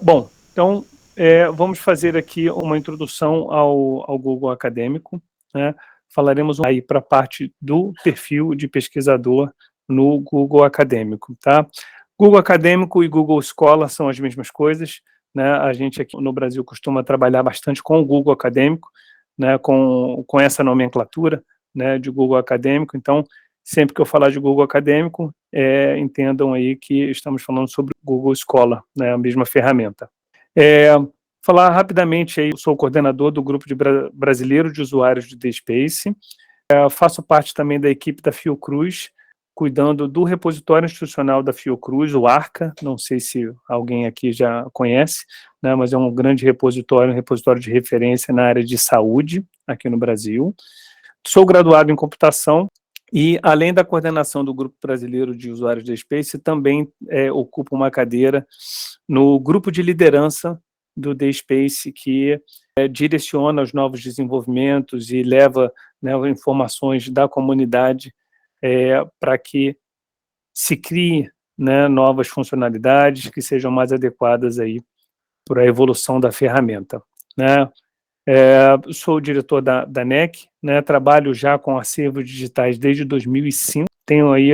Bom, então, vamos fazer aqui uma introdução ao Google Acadêmico, né? Falaremos aí para a parte do perfil de pesquisador no Google Acadêmico, tá? Google Acadêmico e Google Scholar são as mesmas coisas, né? A gente aqui no Brasil costuma trabalhar bastante com o Google Acadêmico, né? Com essa nomenclatura, né? De Google Acadêmico. Então, sempre que eu falar de Google Acadêmico, entendam aí que estamos falando sobre Google Scholar, né, a mesma ferramenta. Falar rapidamente aí, eu sou o coordenador do grupo brasileiro de usuários de DSpace, faço parte também da equipe da Fiocruz, cuidando do repositório institucional da Fiocruz, o ARCA, não sei se alguém aqui já conhece, né, mas é um grande repositório, um repositório de referência na área de saúde aqui no Brasil. Sou graduado em computação, e, além da coordenação do Grupo Brasileiro de Usuários de DSpace, também ocupo uma cadeira no grupo de liderança do DSpace, que direciona os novos desenvolvimentos e leva, né, informações da comunidade para que se crie, né, novas funcionalidades que sejam mais adequadas aí para a evolução da ferramenta, né? Sou o diretor da NEC, né, trabalho já com acervos digitais desde 2005, tenho aí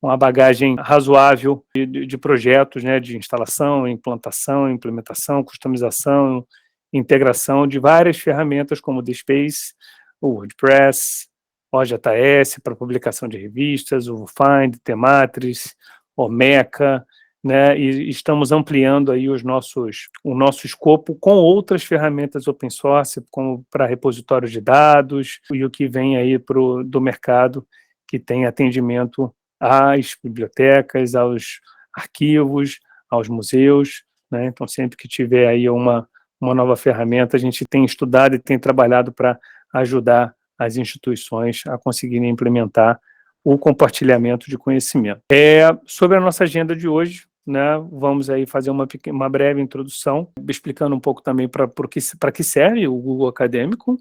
uma bagagem razoável de projetos, né, de instalação, implantação, implementação, customização, integração de várias ferramentas como o DSpace, o WordPress, o OJS para publicação de revistas, o Find, Tematrix, o Meca, né, e estamos ampliando aí o nosso escopo com outras ferramentas open source, como para repositórios de dados, e o que vem aí do mercado, que tem atendimento às bibliotecas, aos arquivos, aos museus, né? Então, sempre que tiver aí uma nova ferramenta, a gente tem estudado e tem trabalhado para ajudar as instituições a conseguirem implementar o compartilhamento de conhecimento. Sobre a nossa agenda de hoje, né, vamos aí fazer uma breve introdução, explicando um pouco também para que serve o Google Acadêmico,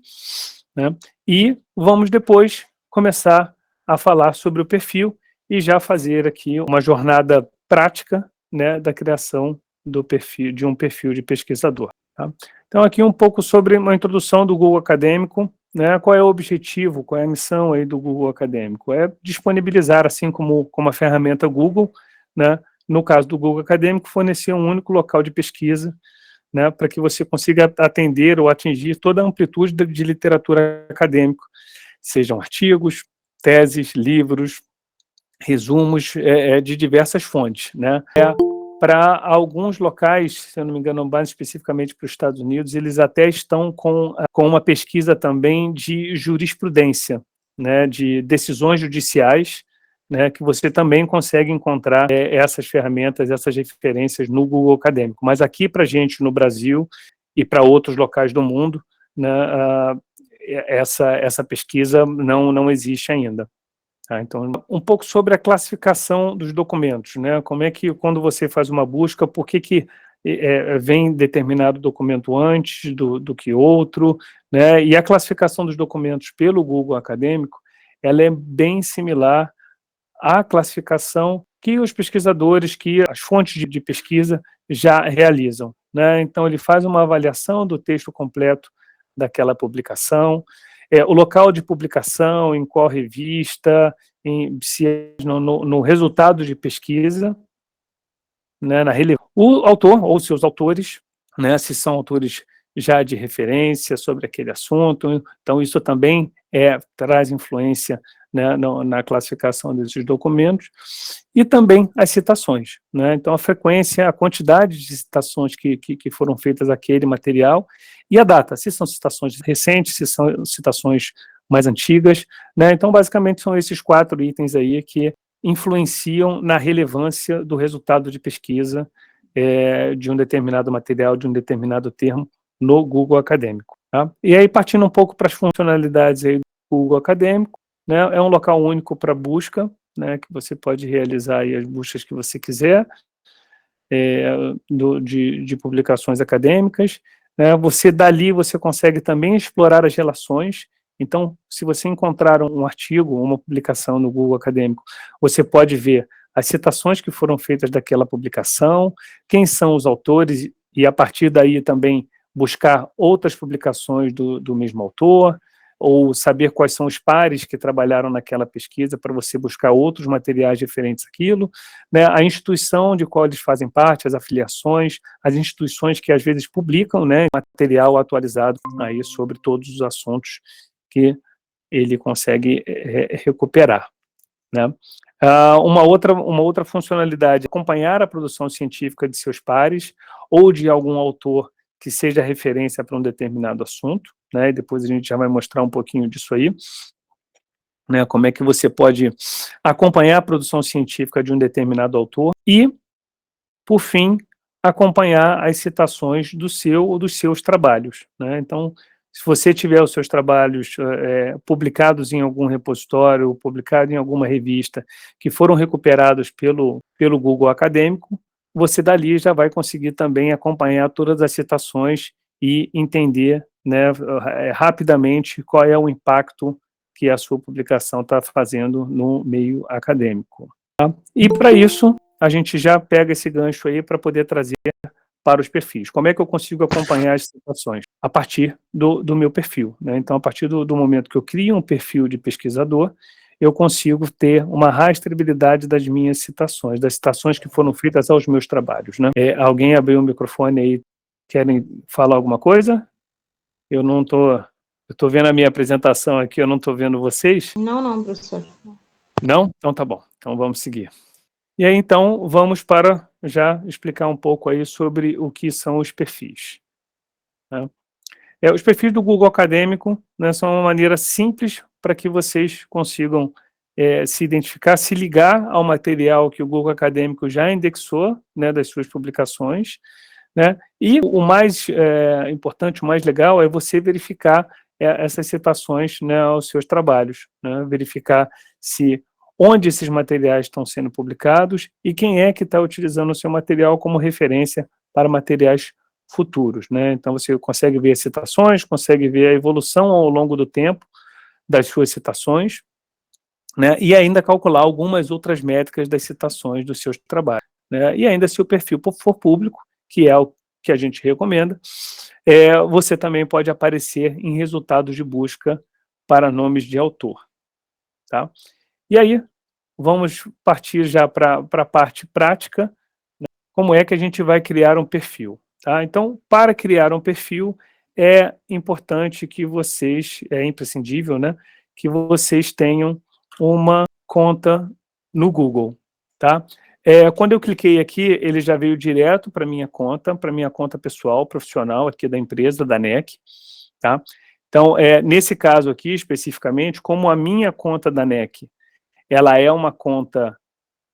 né, e vamos depois começar a falar sobre o perfil e já fazer aqui uma jornada prática, né, da criação de um perfil de pesquisador. Tá? Então, aqui um pouco sobre uma introdução do Google Acadêmico, né, qual é o objetivo, qual é a missão aí do Google Acadêmico? É disponibilizar, assim como a ferramenta Google, né, no caso do Google Acadêmico, fornecer um único local de pesquisa, né, para que você consiga atender ou atingir toda a amplitude de literatura acadêmica, sejam artigos, teses, livros, resumos de diversas fontes, né. Para alguns locais, se eu não me engano, mais especificamente para os Estados Unidos, eles até estão com uma pesquisa também de jurisprudência, né, de decisões judiciais, né, que você também consegue encontrar essas ferramentas, essas referências no Google Acadêmico. Mas aqui para a gente, no Brasil, e para outros locais do mundo, né, essa pesquisa não existe ainda. Tá? Então, um pouco sobre a classificação dos documentos, né? Como é que, quando você faz uma busca, por que vem determinado documento antes do que outro, né? E a classificação dos documentos pelo Google Acadêmico, ela é bem similar à classificação que os pesquisadores, que as fontes de pesquisa já realizam, né? Então, ele faz uma avaliação do texto completo daquela publicação, o local de publicação, em qual revista, se é no resultado de pesquisa, né, o autor ou seus autores, né, se são autores já de referência sobre aquele assunto, então isso também traz influência, né, na classificação desses documentos, e também as citações, né, então a frequência, a quantidade de citações que foram feitas àquele material, e a data, se são citações recentes, se são citações mais antigas, né, então basicamente são esses 4 itens aí que influenciam na relevância do resultado de pesquisa de um determinado material, de um determinado termo, no Google Acadêmico. Tá? E aí, partindo um pouco para as funcionalidades aí do Google Acadêmico, né, é um local único para busca, né, que você pode realizar aí as buscas que você quiser, de publicações acadêmicas, né, dali você consegue também explorar as relações. Então, se você encontrar um artigo, uma publicação no Google Acadêmico, você pode ver as citações que foram feitas daquela publicação, quem são os autores e a partir daí também buscar outras publicações do mesmo autor, ou saber quais são os pares que trabalharam naquela pesquisa para você buscar outros materiais referentes àquilo, né? A instituição de qual eles fazem parte, as afiliações, as instituições que às vezes publicam, né, material atualizado aí sobre todos os assuntos que ele consegue recuperar, né? Uma outra funcionalidade é acompanhar a produção científica de seus pares ou de algum autor que seja referência para um determinado assunto, né? E depois a gente já vai mostrar um pouquinho disso aí, né? Como é que você pode acompanhar a produção científica de um determinado autor e, por fim, acompanhar as citações do seu ou dos seus trabalhos, né? Então, se você tiver os seus trabalhos publicados em algum repositório, publicados em alguma revista, que foram recuperados pelo Google Acadêmico, você dali já vai conseguir também acompanhar todas as citações e entender, né, rapidamente qual é o impacto que a sua publicação está fazendo no meio acadêmico. Tá? E para isso, a gente já pega esse gancho aí para poder trazer para os perfis. Como é que eu consigo acompanhar as citações? A partir do meu perfil, né? Então, a partir do momento que eu crio um perfil de pesquisador, eu consigo ter uma rastreabilidade das minhas citações, das citações que foram feitas aos meus trabalhos, né? Alguém abriu o microfone aí, querem falar alguma coisa? Eu não estou... Eu estou vendo a minha apresentação aqui, eu não estou vendo vocês? Não, professor. Não? Então tá bom. Então vamos seguir. E aí, então, vamos para já explicar um pouco aí sobre o que são os perfis, né? Os perfis do Google Acadêmico, né, são uma maneira simples para que vocês consigam se identificar, se ligar ao material que o Google Acadêmico já indexou, né, das suas publicações, né? E o mais importante, o mais legal é você verificar essas citações, né, aos seus trabalhos, né? Verificar onde esses materiais estão sendo publicados e quem é que está utilizando o seu material como referência para materiais futuros, né? Então você consegue ver as citações, consegue ver a evolução ao longo do tempo das suas citações, né? E ainda calcular algumas outras métricas das citações dos seus trabalhos, né? E ainda, se o perfil for público, que é o que a gente recomenda, você também pode aparecer em resultados de busca para nomes de autor, tá? E aí, vamos partir já para a parte prática, né? Como é que a gente vai criar um perfil, tá? Então, para criar um perfil, é importante que vocês, é imprescindível, né, que vocês tenham uma conta no Google, tá? Quando eu cliquei aqui, ele já veio direto para minha conta pessoal, profissional, aqui da empresa, da NEC, tá? Então, nesse caso aqui, especificamente, como a minha conta da NEC, ela é uma conta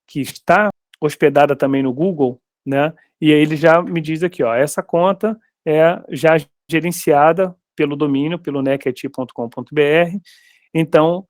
que está hospedada também no Google, né? E aí ele já me diz aqui, ó, essa conta é já gerenciada pelo domínio, pelo necit.com.br, então,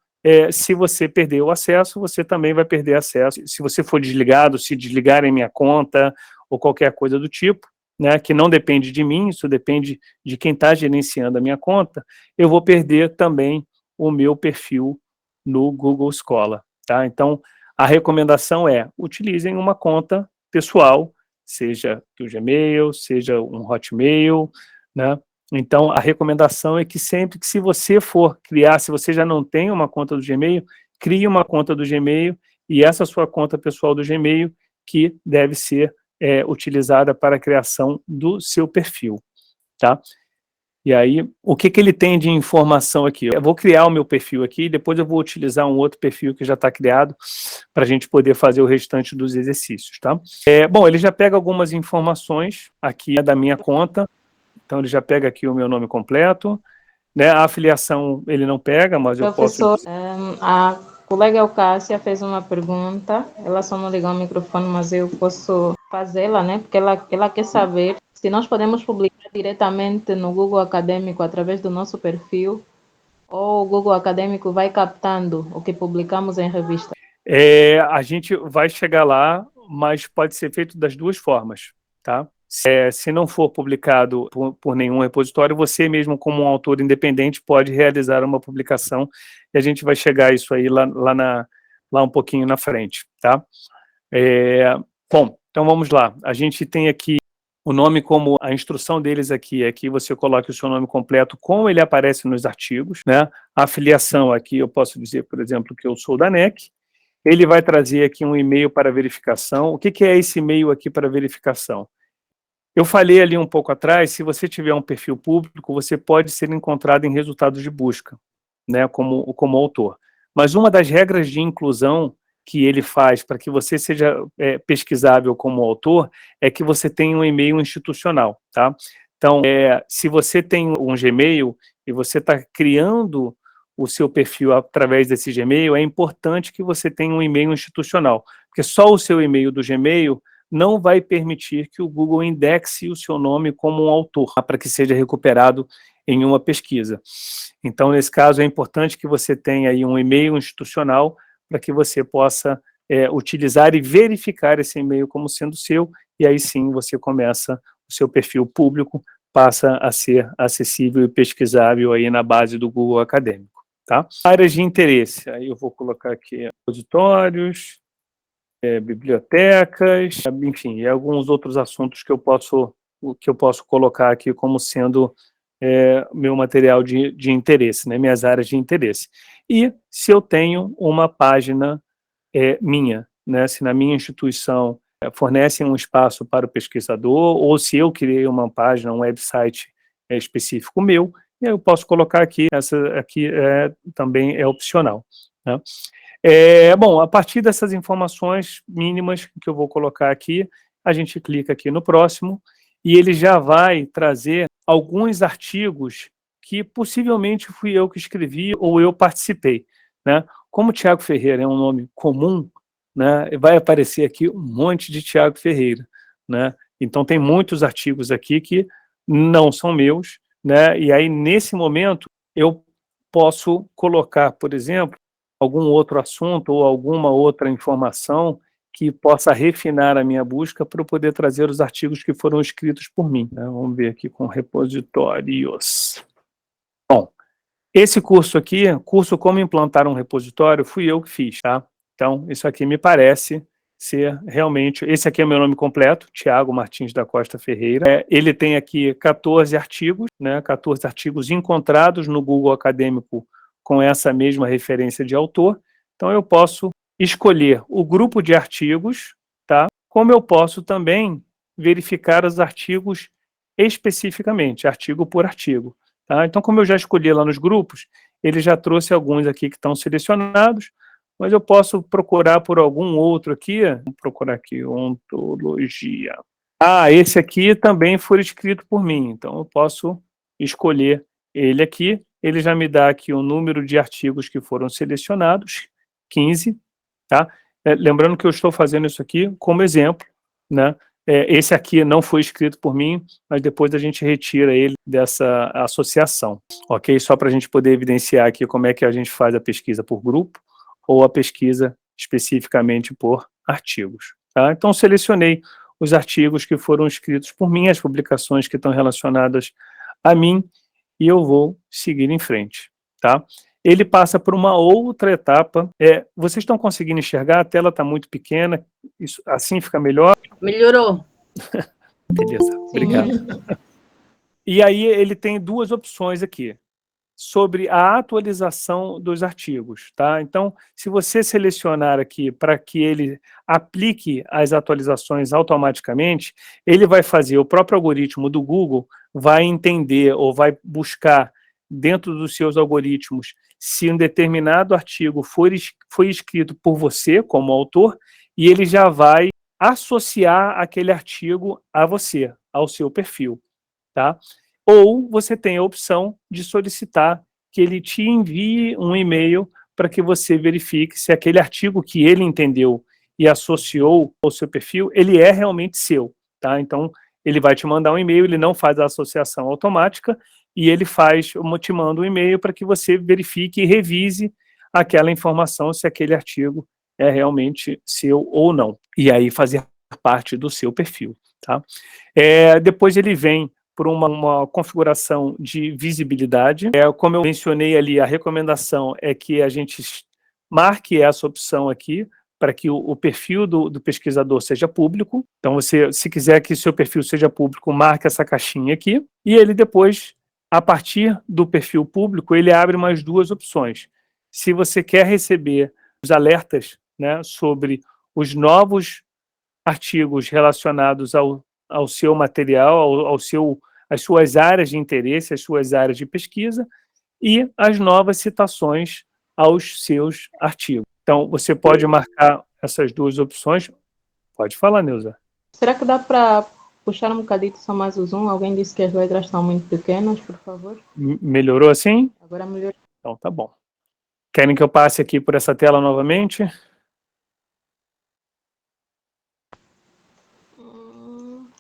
se você perder o acesso, você também vai perder acesso. Se você for desligado, se desligarem minha conta, ou qualquer coisa do tipo, né, que não depende de mim, isso depende de quem está gerenciando a minha conta, eu vou perder também o meu perfil no Google Scholar, tá? Então, a recomendação é, utilizem uma conta pessoal, seja do Gmail, seja um Hotmail, né? Então, a recomendação é que sempre que, se você for criar, se você já não tem uma conta do Gmail, crie uma conta do Gmail, e essa sua conta pessoal do Gmail que deve ser utilizada para a criação do seu perfil, tá? E aí, o que ele tem de informação aqui? Eu vou criar o meu perfil aqui, depois eu vou utilizar um outro perfil que já está criado, para a gente poder fazer o restante dos exercícios, tá? Bom, ele já pega algumas informações aqui da minha conta, então ele já pega aqui o meu nome completo, né? A afiliação ele não pega, mas eu posso... Professor, a colega Elcássia fez uma pergunta, ela só não ligou o microfone, mas eu posso fazê-la, né? Porque ela quer saber se nós podemos publicar diretamente no Google Acadêmico através do nosso perfil, ou o Google Acadêmico vai captando o que publicamos em revista. A gente vai chegar lá, mas pode ser feito das duas formas, tá? Se não for publicado por nenhum repositório, você mesmo, como um autor independente, pode realizar uma publicação, e a gente vai chegar a isso aí lá um pouquinho na frente, tá? Bom, então vamos lá. A gente tem aqui O nome, como a instrução deles aqui é que você coloque o seu nome completo como ele aparece nos artigos, né? A afiliação aqui eu posso dizer, por exemplo, que eu sou da NEC. Ele vai trazer aqui um e-mail para verificação. O que é esse e-mail aqui para verificação? Eu falei ali um pouco atrás, se você tiver um perfil público, você pode ser encontrado em resultados de busca, né, como autor. Mas uma das regras de inclusão que ele faz para que você seja pesquisável como autor é que você tenha um e-mail institucional, tá? Então, se você tem um Gmail e você está criando o seu perfil através desse Gmail, é importante que você tenha um e-mail institucional, porque só o seu e-mail do Gmail não vai permitir que o Google indexe o seu nome como um autor, para que seja recuperado em uma pesquisa. Então, nesse caso, é importante que você tenha aí um e-mail institucional para que você possa utilizar e verificar esse e-mail como sendo seu, e aí sim você começa o seu perfil público, passa a ser acessível e pesquisável aí na base do Google Acadêmico, tá? Áreas de interesse, aí eu vou colocar aqui repositórios, bibliotecas, enfim, e alguns outros assuntos que eu posso colocar aqui como sendo meu material de interesse, né, minhas áreas de interesse. E se eu tenho uma página minha, né, se na minha instituição fornecem um espaço para o pesquisador, ou se eu criei uma página, um website específico meu, e aí eu posso colocar aqui, essa aqui também é opcional, né? Bom, a partir dessas informações mínimas que eu vou colocar aqui, a gente clica aqui no próximo, e ele já vai trazer alguns artigos que possivelmente fui eu que escrevi ou eu participei, né? Como Thiago Ferreira é um nome comum, né, vai aparecer aqui um monte de Thiago Ferreira, né? Então tem muitos artigos aqui que não são meus, né? E aí nesse momento eu posso colocar, por exemplo, algum outro assunto ou alguma outra informação que possa refinar a minha busca para eu poder trazer os artigos que foram escritos por mim, né? Vamos ver aqui com repositórios. Bom, esse curso aqui, curso Como Implantar um Repositório, fui eu que fiz, tá? Então, isso aqui me parece ser realmente... Esse aqui é meu nome completo, Thiago Martins da Costa Ferreira. Ele tem aqui 14 artigos, né? 14 artigos encontrados no Google Acadêmico com essa mesma referência de autor. Então, eu posso escolher o grupo de artigos, tá? Como eu posso também verificar os artigos especificamente, artigo por artigo. Tá? Então, como eu já escolhi lá nos grupos, ele já trouxe alguns aqui que estão selecionados, mas eu posso procurar por algum outro aqui. Vamos procurar aqui, ontologia. Esse aqui também foi escrito por mim, então eu posso escolher ele aqui. Ele já me dá aqui o número de artigos que foram selecionados, 15, tá? Lembrando que eu estou fazendo isso aqui como exemplo, né? Esse aqui não foi escrito por mim, mas depois a gente retira ele dessa associação, ok? Só para a gente poder evidenciar aqui como é que a gente faz a pesquisa por grupo ou a pesquisa especificamente por artigos, tá? Então, selecionei os artigos que foram escritos por mim, as publicações que estão relacionadas a mim, e eu vou seguir em frente, tá? Ele passa por uma outra etapa. Vocês estão conseguindo enxergar? A tela está muito pequena, isso, assim fica melhor? Melhorou. Beleza, obrigado. E aí ele tem duas opções aqui, sobre a atualização dos artigos, tá? Então, se você selecionar aqui para que ele aplique as atualizações automaticamente, ele vai fazer, o próprio algoritmo do Google vai entender ou vai buscar dentro dos seus algoritmos se um determinado artigo foi escrito por você como autor, e ele já vai associar aquele artigo a você, ao seu perfil, tá? Ou você tem a opção de solicitar que ele te envie um e-mail para que você verifique se aquele artigo que ele entendeu e associou ao seu perfil, ele é realmente seu, tá? Então, ele vai te mandar um e-mail, ele não faz a associação automática, e ele te manda um e-mail para que você verifique e revise aquela informação, se aquele artigo é realmente seu ou não. E aí fazer parte do seu perfil, tá? Depois ele vem por uma configuração de visibilidade. Como eu mencionei ali, a recomendação é que a gente marque essa opção aqui, para que o perfil do pesquisador seja público. Então, você, se quiser que seu perfil seja público, marque essa caixinha aqui, e ele depois, a partir do perfil público, ele abre mais duas opções. Se você quer receber os alertas, né, sobre os novos artigos relacionados ao seu material, às suas áreas de interesse, às suas áreas de pesquisa, e as novas citações aos seus artigos. Então, você pode marcar essas duas opções. Pode falar, Neuza. Será que dá para puxar um bocadinho só mais o zoom? Alguém disse que as letras estão muito pequenas, por favor. Melhorou assim? Agora melhorou. Então, tá bom. Querem que eu passe aqui por essa tela novamente?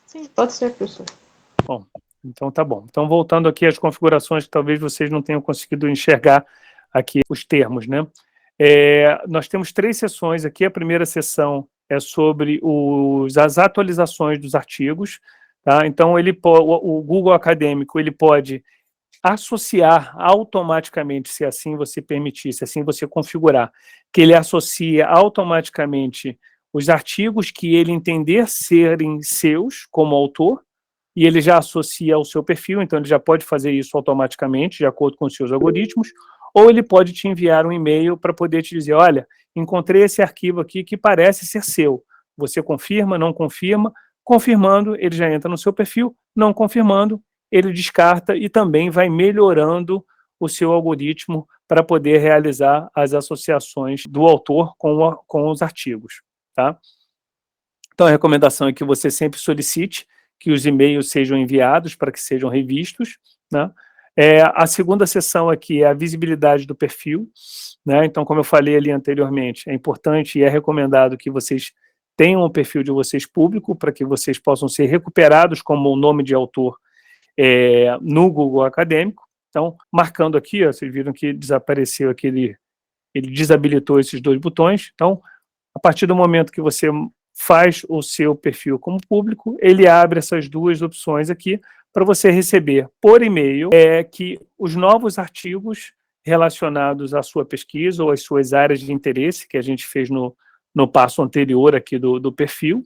Sim, pode ser, professor. Bom, então tá bom. Então, voltando aqui às configurações, que talvez vocês não tenham conseguido enxergar aqui os termos, né? Nós temos 3 sessões aqui. A primeira sessão é sobre as atualizações dos artigos, tá? Então, o Google Acadêmico, ele pode associar automaticamente, se assim você permitir, se assim você configurar, que ele associa automaticamente os artigos que ele entender serem seus como autor, e ele já associa ao seu perfil, então ele já pode fazer isso automaticamente, de acordo com os seus algoritmos, ou ele pode te enviar um e-mail para poder te dizer, olha, encontrei esse arquivo aqui que parece ser seu. Você confirma, não confirma? Confirmando, ele já entra no seu perfil, não confirmando, ele descarta e também vai melhorando o seu algoritmo para poder realizar as associações do autor com os artigos, tá? Então, a recomendação é que você sempre solicite que os e-mails sejam enviados para que sejam revistos, né? A segunda seção aqui é a visibilidade do perfil, né? Então, como eu falei ali anteriormente, é importante e é recomendado que vocês tenham o perfil de vocês público para que vocês possam ser recuperados como o nome de autor no Google Acadêmico. Então, marcando aqui, ó, vocês viram que desapareceu aquele, ele desabilitou esses 2 botões. Então, a partir do momento que você faz o seu perfil como público, ele abre essas 2 opções aqui para você receber por e-mail que os novos artigos relacionados à sua pesquisa ou às suas áreas de interesse, que a gente fez no passo anterior aqui do perfil,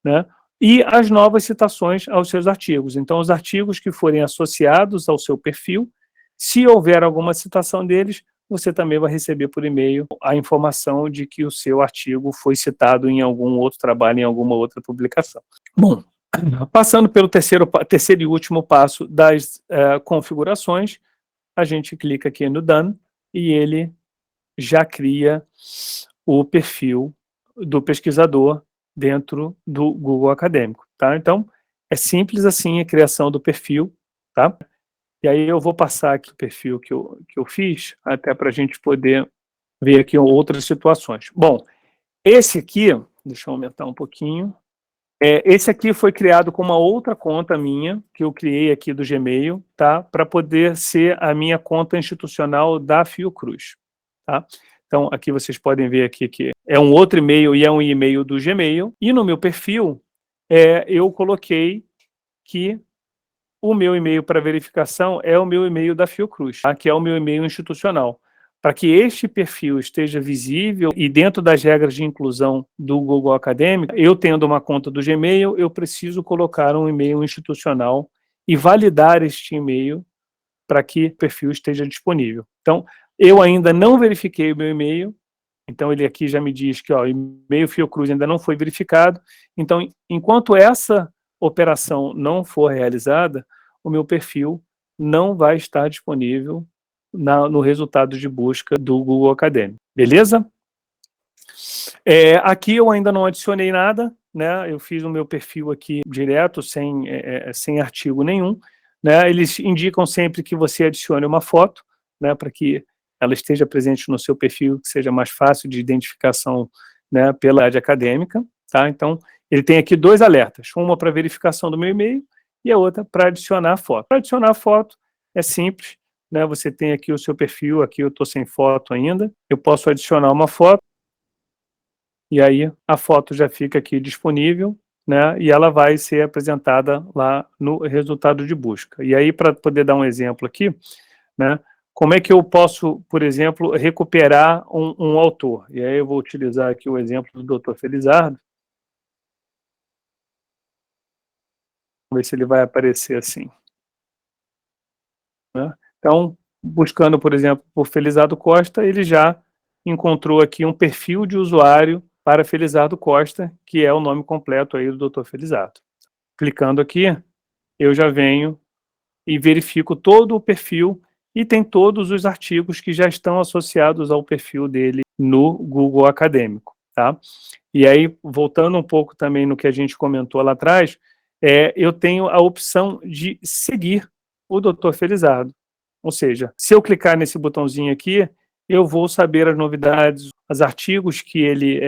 né? E as novas citações aos seus artigos. Então, os artigos que forem associados ao seu perfil, se houver alguma citação deles, você também vai receber por e-mail a informação de que o seu artigo foi citado em algum outro trabalho, em alguma outra publicação. Bom, passando pelo terceiro e último passo das configurações, a gente clica aqui no Done e ele já cria o perfil do pesquisador dentro do Google Acadêmico, tá? Então, é simples assim a criação do perfil, tá? E aí eu vou passar aqui o perfil que eu fiz, até para a gente poder ver aqui outras situações. Bom, esse aqui, deixa eu aumentar um pouquinho, esse aqui foi criado com uma outra conta minha, que eu criei aqui do Gmail, tá? Para poder ser a minha conta institucional da Fiocruz, tá? Então, aqui vocês podem ver aqui que é um outro e-mail e é um e-mail do Gmail. E no meu perfil, eu coloquei que o meu e-mail para verificação é o meu e-mail da Fiocruz, tá? Que é o meu e-mail institucional. Para que este perfil esteja visível e dentro das regras de inclusão do Google Acadêmico, eu tendo uma conta do Gmail, eu preciso colocar um e-mail institucional e validar este e-mail para que o perfil esteja disponível. Então, eu ainda não verifiquei o meu e-mail, então ele aqui já me diz que o e-mail Fiocruz ainda não foi verificado. Então, enquanto essa operação não for realizada, o meu perfil não vai estar disponível no resultado de busca do Google Acadêmico. Beleza? Aqui eu ainda não adicionei nada, né? Eu fiz o meu perfil aqui direto, sem artigo nenhum, né? Eles indicam sempre que você adicione uma foto, né? Para que ela esteja presente no seu perfil, que seja mais fácil de identificação, né? Pela área acadêmica, tá? Então, ele tem aqui 2 alertas, uma para verificação do meu e-mail e a outra para adicionar a foto. Para adicionar a foto é simples, né? Você tem aqui o seu perfil, aqui eu estou sem foto ainda, eu posso adicionar uma foto, e aí a foto já fica aqui disponível, né? E ela vai ser apresentada lá no resultado de busca. E aí, para poder dar um exemplo aqui, né? como é que eu posso, por exemplo, recuperar um autor? E aí eu vou utilizar aqui o exemplo do Dr. Felizardo. Vamos ver se ele vai aparecer assim, né? Então, buscando, por exemplo, por Felizardo Costa, ele já encontrou aqui um perfil de usuário para Felizardo Costa, que é o nome completo aí do Dr. Felizardo. Clicando aqui, eu já venho e verifico todo o perfil e tem todos os artigos que já estão associados ao perfil dele no Google Acadêmico, tá? E aí, voltando um pouco também no que a gente comentou lá atrás, eu tenho a opção de seguir o Dr. Felizardo. Ou seja, se eu clicar nesse botãozinho aqui, eu vou saber as novidades, os artigos que ele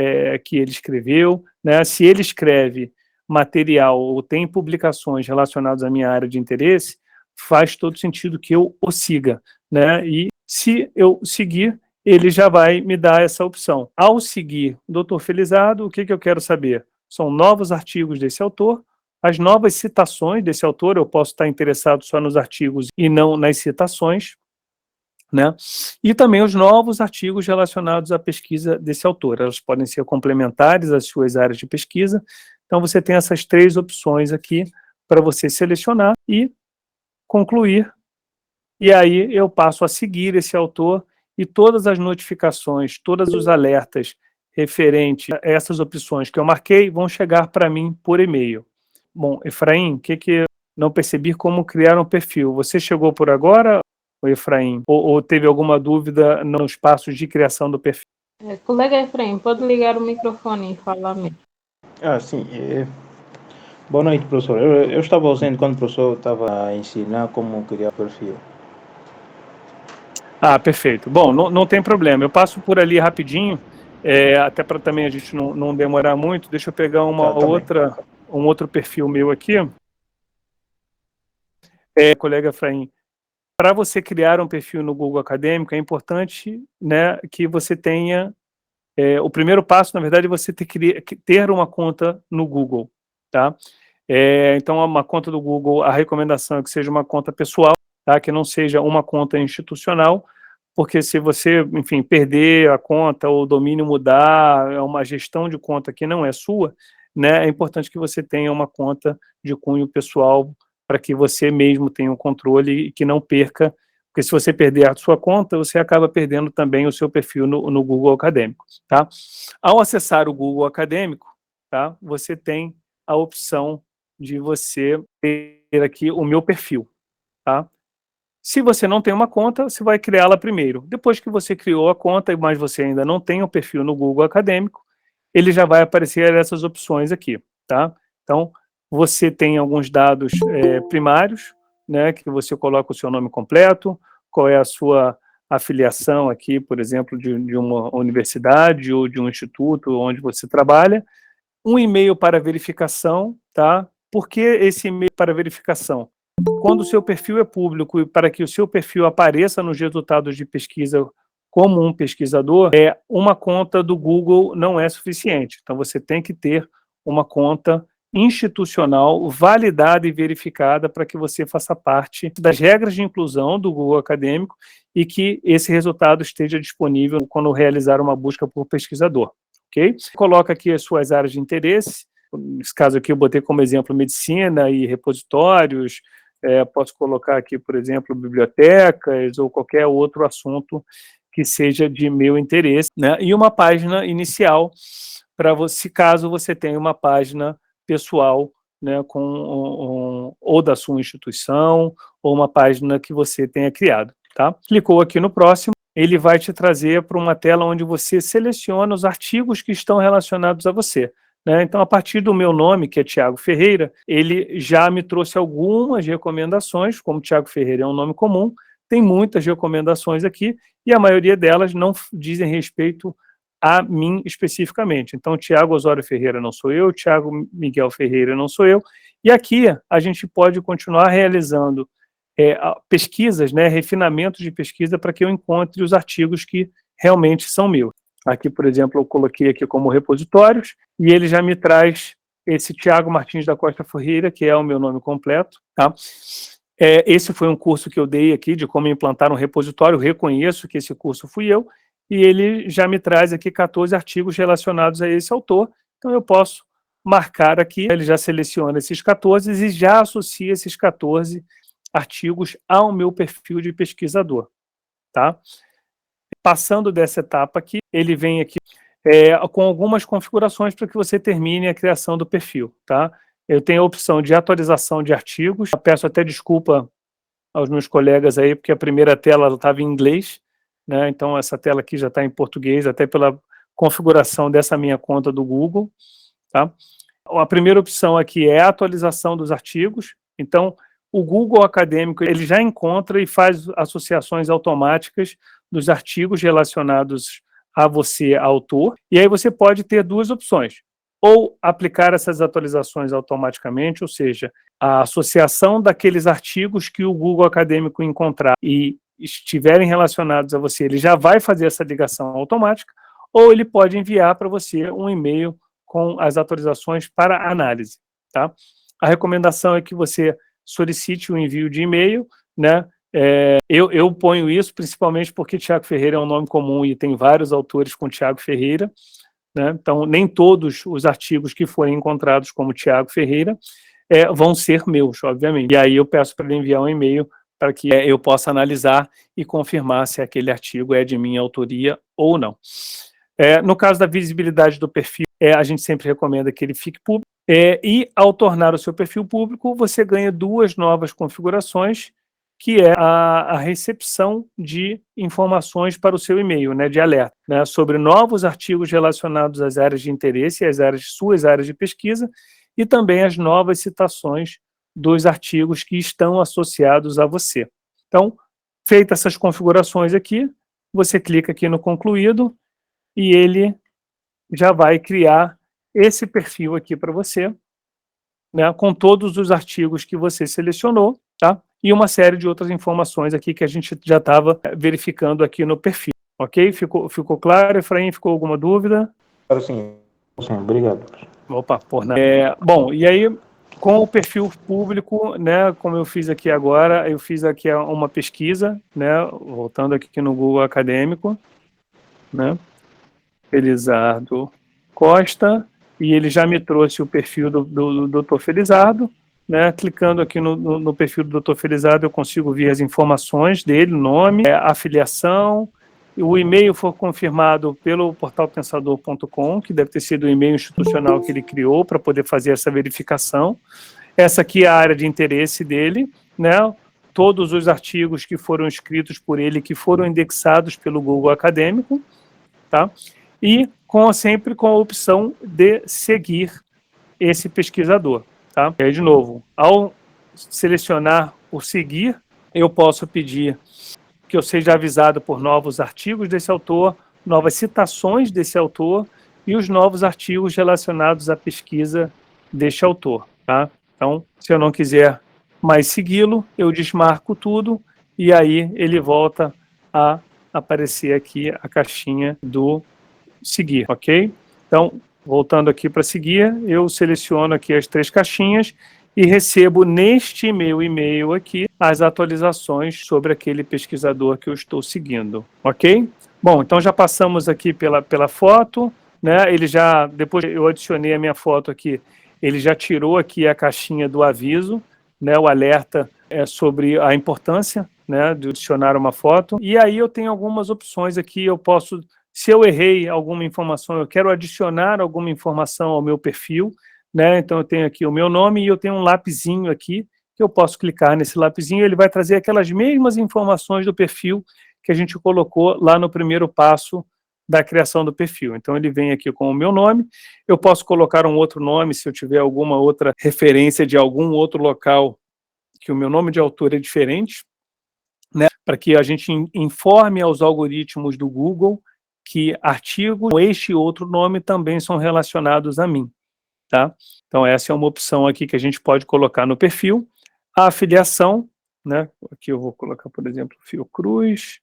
escreveu, né? Se ele escreve material ou tem publicações relacionadas à minha área de interesse, faz todo sentido que eu o siga, né? E se eu seguir, ele já vai me dar essa opção. Ao seguir o Dr. Felizardo, o que eu quero saber? São novos artigos desse autor, as novas citações desse autor, eu posso estar interessado só nos artigos e não nas citações, né? E também os novos artigos relacionados à pesquisa desse autor. Elas podem ser complementares às suas áreas de pesquisa. Então, você tem essas 3 opções aqui para você selecionar e concluir, e aí eu passo a seguir esse autor e todas as notificações, todos os alertas referentes a essas opções que eu marquei vão chegar para mim por e-mail. Bom, Efraim, que não percebi como criar um perfil. Você chegou por agora, Efraim? Ou teve alguma dúvida nos passos de criação do perfil? Colega Efraim, pode ligar o microfone e falar mesmo. Sim. Boa noite, professor. Eu estava ausente quando o professor estava a ensinar como criar perfil. Perfeito. Bom, não tem problema. Eu passo por ali rapidinho, até para também a gente não demorar muito. Deixa eu pegar um outro perfil meu aqui. Colega Efraim, para você criar um perfil no Google Acadêmico, é importante, né, que você tenha... o primeiro passo, na verdade, é você ter uma conta no Google, tá? Então, uma conta do Google, a recomendação é que seja uma conta pessoal, tá? Que não seja uma conta institucional, porque se você, enfim, perder a conta ou o domínio mudar, é uma gestão de conta que não é sua, né? É importante que você tenha uma conta de cunho pessoal para que você mesmo tenha o controle e que não perca, porque se você perder a sua conta, você acaba perdendo também o seu perfil no Google Acadêmico, tá? Ao acessar o Google Acadêmico, tá? Você tem a opção de você ter aqui o meu perfil, tá? Se você não tem uma conta, você vai criá-la primeiro. Depois que você criou a conta, mas você ainda não tem o perfil no Google Acadêmico, ele já vai aparecer essas opções aqui, tá? Então, você tem alguns dados primários, né, que você coloca o seu nome completo, qual é a sua afiliação aqui, por exemplo, de uma universidade ou de um instituto onde você trabalha, um e-mail para verificação, tá? Por que esse e-mail para verificação? Quando o seu perfil é público e para que o seu perfil apareça nos resultados de pesquisa como um pesquisador, uma conta do Google não é suficiente. Então, você tem que ter uma conta institucional validada e verificada para que você faça parte das regras de inclusão do Google Acadêmico e que esse resultado esteja disponível quando realizar uma busca por pesquisador. Okay? Coloca aqui as suas áreas de interesse. Nesse caso aqui eu botei como exemplo medicina e repositórios. Posso colocar aqui, por exemplo, bibliotecas ou qualquer outro assunto que seja de meu interesse, né? E uma página inicial para você, caso você tenha uma página pessoal, né, ou da sua instituição, ou uma página que você tenha criado, tá? Clicou aqui no próximo, ele vai te trazer para uma tela onde você seleciona os artigos que estão relacionados a você, né? Então, a partir do meu nome, que é Thiago Ferreira, ele já me trouxe algumas recomendações, como Thiago Ferreira é um nome comum, tem muitas recomendações aqui, e a maioria delas não dizem respeito a mim especificamente. Então, Thiago Osório Ferreira não sou eu, Thiago Miguel Ferreira não sou eu, e aqui a gente pode continuar realizando pesquisas, né, refinamentos de pesquisa para que eu encontre os artigos que realmente são meus. Aqui, por exemplo, eu coloquei aqui como repositórios, e ele já me traz esse Thiago Martins da Costa Ferreira, que é o meu nome completo, tá? Esse foi um curso que eu dei aqui de como implantar um repositório, reconheço que esse curso fui eu, e ele já me traz aqui 14 artigos relacionados a esse autor, então eu posso marcar aqui, ele já seleciona esses 14 e já associa esses 14 artigos ao meu perfil de pesquisador, tá? Passando dessa etapa aqui, ele vem aqui com algumas configurações para que você termine a criação do perfil, tá? Eu tenho a opção de atualização de artigos, eu peço até desculpa aos meus colegas aí, porque a primeira tela estava em inglês, né? Então essa tela aqui já está em português, até pela configuração dessa minha conta do Google, tá? A primeira opção aqui é a atualização dos artigos, então o Google Acadêmico ele já encontra e faz associações automáticas dos artigos relacionados a você, autor, e aí você pode ter duas opções, ou aplicar essas atualizações automaticamente, ou seja, a associação daqueles artigos que o Google Acadêmico encontrar e estiverem relacionados a você, ele já vai fazer essa ligação automática, ou ele pode enviar para você um e-mail com as atualizações para análise, tá? A recomendação é que você solicite o envio de e-mail, né? Eu ponho isso principalmente porque Tiago Ferreira é um nome comum e tem vários autores com Tiago Ferreira, né? Então, nem todos os artigos que forem encontrados como Tiago Ferreira vão ser meus, obviamente. E aí eu peço para ele enviar um e-mail para que eu possa analisar e confirmar se aquele artigo é de minha autoria ou não. No caso da visibilidade do perfil, a gente sempre recomenda que ele fique público. E ao tornar o seu perfil público, você ganha duas novas configurações, que é a recepção de informações para o seu e-mail, né, de alerta, né, sobre novos artigos relacionados às áreas de interesse, às suas áreas de pesquisa, e também as novas citações dos artigos que estão associados a você. Então, feitas essas configurações aqui, você clica aqui no concluído, e ele já vai criar esse perfil aqui para você, né, com todos os artigos que você selecionou, tá? E uma série de outras informações aqui que a gente já estava verificando aqui no perfil, ok? Ficou claro, Efraim? Ficou alguma dúvida? Claro, sim. Sim, obrigado. Opa, por nada. Bom, e aí, com o perfil público, né, como eu fiz aqui agora, eu fiz aqui uma pesquisa, né, voltando aqui no Google Acadêmico, né, Felizardo Costa, e ele já me trouxe o perfil do Dr. Felizardo, né? Clicando aqui no perfil do Dr. Felizardo, eu consigo ver as informações dele, nome, a filiação, o e-mail foi confirmado pelo portal pensador.com, que deve ter sido o e-mail institucional que ele criou para poder fazer essa verificação. Essa aqui é a área de interesse dele, né? Todos os artigos que foram escritos por ele, que foram indexados pelo Google Acadêmico, tá? E sempre com a opção de seguir esse pesquisador, tá? E aí, de novo, ao selecionar por seguir, eu posso pedir que eu seja avisado por novos artigos desse autor, novas citações desse autor e os novos artigos relacionados à pesquisa deste autor, tá? Então, se eu não quiser mais segui-lo, eu desmarco tudo e aí ele volta a aparecer aqui a caixinha do seguir, ok? Então, voltando aqui para seguir, eu seleciono aqui as 3 caixinhas e recebo neste meu e-mail aqui as atualizações sobre aquele pesquisador que eu estou seguindo, ok? Bom, então já passamos aqui pela foto, né? Ele já, depois eu adicionei a minha foto aqui, ele já tirou aqui a caixinha do aviso, né? O alerta sobre a importância, né, de adicionar uma foto. E aí eu tenho algumas opções aqui, eu posso... Se eu errei alguma informação, eu quero adicionar alguma informação ao meu perfil, né? Então eu tenho aqui o meu nome e eu tenho um lapisinho aqui, que eu posso clicar nesse lapisinho, ele vai trazer aquelas mesmas informações do perfil que a gente colocou lá no primeiro passo da criação do perfil. Então ele vem aqui com o meu nome, eu posso colocar um outro nome se eu tiver alguma outra referência de algum outro local que o meu nome de autor é diferente, né? Para que a gente informe aos algoritmos do Google que artigos com este e outro nome também são relacionados a mim, tá? Então essa é uma opção aqui que a gente pode colocar no perfil. A afiliação, né? Aqui eu vou colocar, por exemplo, Fiocruz.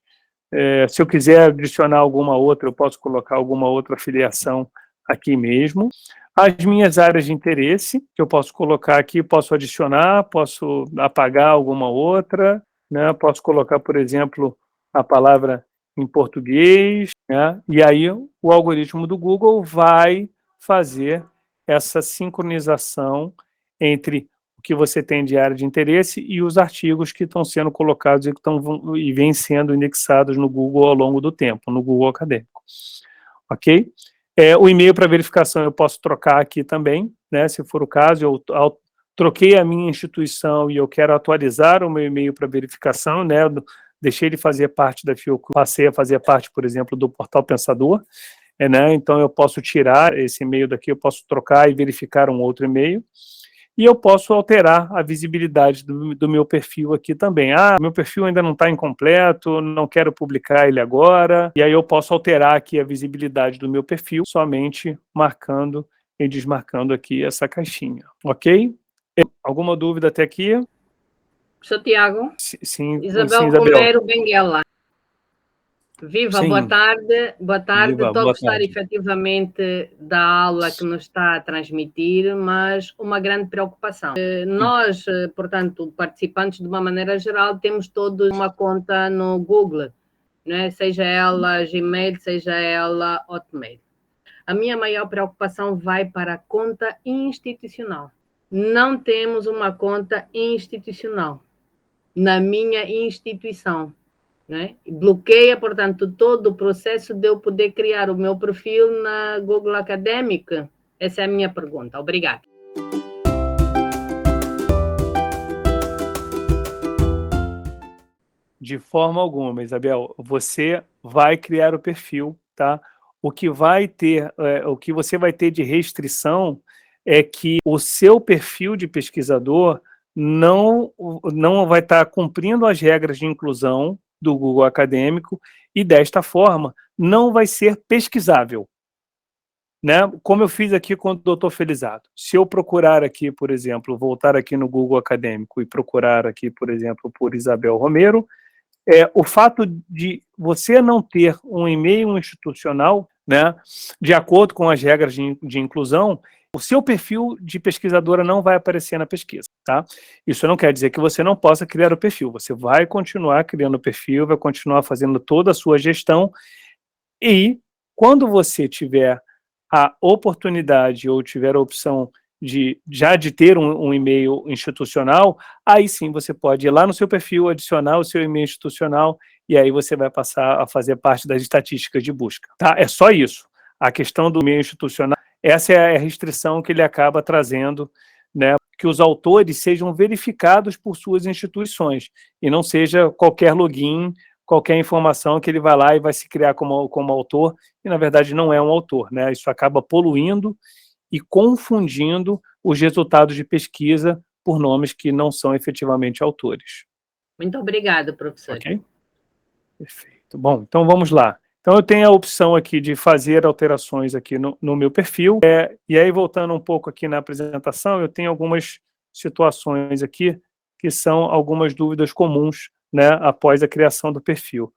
Se eu quiser adicionar alguma outra, eu posso colocar alguma outra afiliação aqui mesmo. As minhas áreas de interesse, que eu posso colocar aqui, posso adicionar, posso apagar alguma outra, né? Posso colocar, por exemplo, a palavra em português, né? E aí o algoritmo do Google vai fazer essa sincronização entre o que você tem de área de interesse e os artigos que estão sendo colocados e vêm sendo indexados no Google ao longo do tempo, no Google Acadêmico. Ok? O e-mail para verificação eu posso trocar aqui também, né? Se for o caso, eu troquei a minha instituição e eu quero atualizar o meu e-mail para verificação, né? Deixei de fazer parte da Fiocruz, passei a fazer parte, por exemplo, do Portal Pensador, né? Então eu posso tirar esse e-mail daqui, eu posso trocar e verificar um outro e-mail. E eu posso alterar a visibilidade do meu perfil aqui também. Meu perfil ainda não está incompleto, não quero publicar ele agora. E aí eu posso alterar aqui a visibilidade do meu perfil, somente marcando e desmarcando aqui essa caixinha. Ok? Alguma dúvida até aqui? Sou Tiago. Sim, Isabel Isabel. Romero Benguela. Viva, Sim. boa tarde. Boa tarde. Viva, Estou a boa gostar tarde. efetivamente da aula que nos está a transmitir, mas uma grande preocupação. Nós, portanto, participantes de uma maneira geral, temos todos uma conta no Google, né? Seja ela Gmail, seja ela Hotmail. A minha maior preocupação vai para a conta institucional. Não temos uma conta institucional na minha instituição, né? Bloqueia, portanto, todo o processo de eu poder criar o meu perfil na Google Acadêmica? Essa é a minha pergunta. Obrigada. De forma alguma, Isabel. Você vai criar o perfil, tá? O que você vai ter de restrição é que o seu perfil de pesquisador não vai estar cumprindo as regras de inclusão do Google Acadêmico e, desta forma, não vai ser pesquisável. Né? Como eu fiz aqui com o Dr. Felizardo. Se eu procurar aqui, por exemplo, voltar aqui no Google Acadêmico e procurar aqui, por exemplo, por Isabel Romero, o fato de você não ter um e-mail institucional, né, de acordo com as regras de inclusão, o seu perfil de pesquisadora não vai aparecer na pesquisa, tá? Isso não quer dizer que você não possa criar o perfil, você vai continuar criando o perfil, vai continuar fazendo toda a sua gestão e quando você tiver a oportunidade ou tiver a opção de ter um e-mail institucional, aí sim você pode ir lá no seu perfil, adicionar o seu e-mail institucional e aí você vai passar a fazer parte das estatísticas de busca. Tá? É só isso. A questão do e-mail institucional, essa é a restrição que ele acaba trazendo, né, que os autores sejam verificados por suas instituições e não seja qualquer login, qualquer informação que ele vai lá e vai se criar como autor, e na verdade não é um autor, né? Isso acaba poluindo e confundindo os resultados de pesquisa por nomes que não são efetivamente autores. Muito obrigada, professor. Ok? Perfeito. Bom, então vamos lá. Então eu tenho a opção aqui de fazer alterações aqui no meu perfil, e aí voltando um pouco aqui na apresentação, eu tenho algumas situações aqui que são algumas dúvidas comuns, né, após a criação do perfil.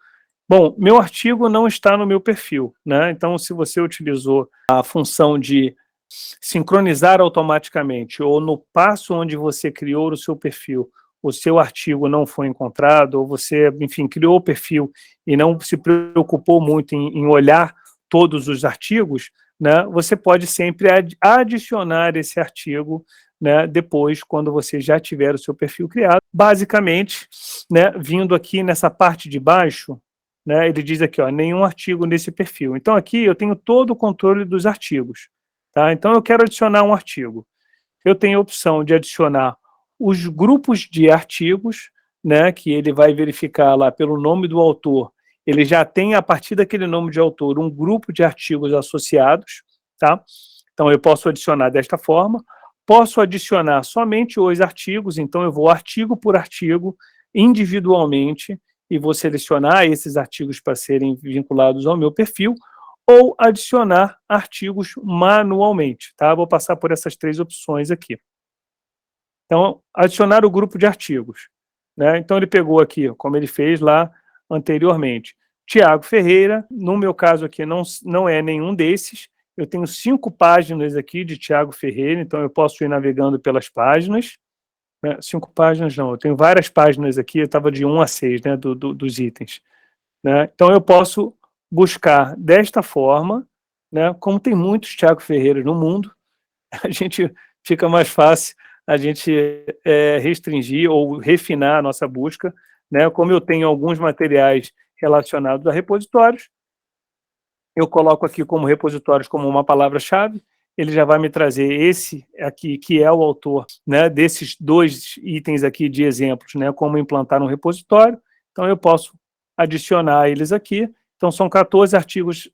Bom, meu artigo não está no meu perfil, né? Então, se você utilizou a função de sincronizar automaticamente, ou no passo onde você criou o seu perfil, o seu artigo não foi encontrado, ou você, enfim, criou o perfil e não se preocupou muito em olhar todos os artigos, né? Você pode sempre adicionar esse artigo, né, depois, quando você já tiver o seu perfil criado. Basicamente, né, vindo aqui nessa parte de baixo, né, ele diz aqui, ó, nenhum artigo nesse perfil. Então, aqui eu tenho todo o controle dos artigos. Tá? Então, eu quero adicionar um artigo. Eu tenho a opção de adicionar os grupos de artigos, né, que ele vai verificar lá pelo nome do autor. Ele já tem, a partir daquele nome de autor, um grupo de artigos associados. Tá? Então, eu posso adicionar desta forma. Posso adicionar somente os artigos, então eu vou artigo por artigo, individualmente, e vou selecionar esses artigos para serem vinculados ao meu perfil, ou adicionar artigos manualmente, tá? Vou passar por essas três opções aqui. Então, adicionar o grupo de artigos, né? Então, ele pegou aqui, como ele fez lá anteriormente, Tiago Ferreira, no meu caso aqui não é nenhum desses, eu tenho 5 páginas aqui de Thiago Ferreira, então eu posso ir navegando pelas páginas, né? 5 páginas não, eu tenho várias páginas aqui, eu estava de 1 a 6, né, dos itens, né? Então eu posso buscar desta forma, né? Como tem muitos Thiago Ferreira no mundo, a gente fica mais fácil a gente restringir ou refinar a nossa busca, né? Como eu tenho alguns materiais relacionados a repositórios, eu coloco aqui como repositórios como uma palavra-chave, ele já vai me trazer esse aqui, que é o autor, né, desses 2 itens aqui de exemplos, né, como implantar um repositório. Então eu posso adicionar eles aqui. Então são 14 artigos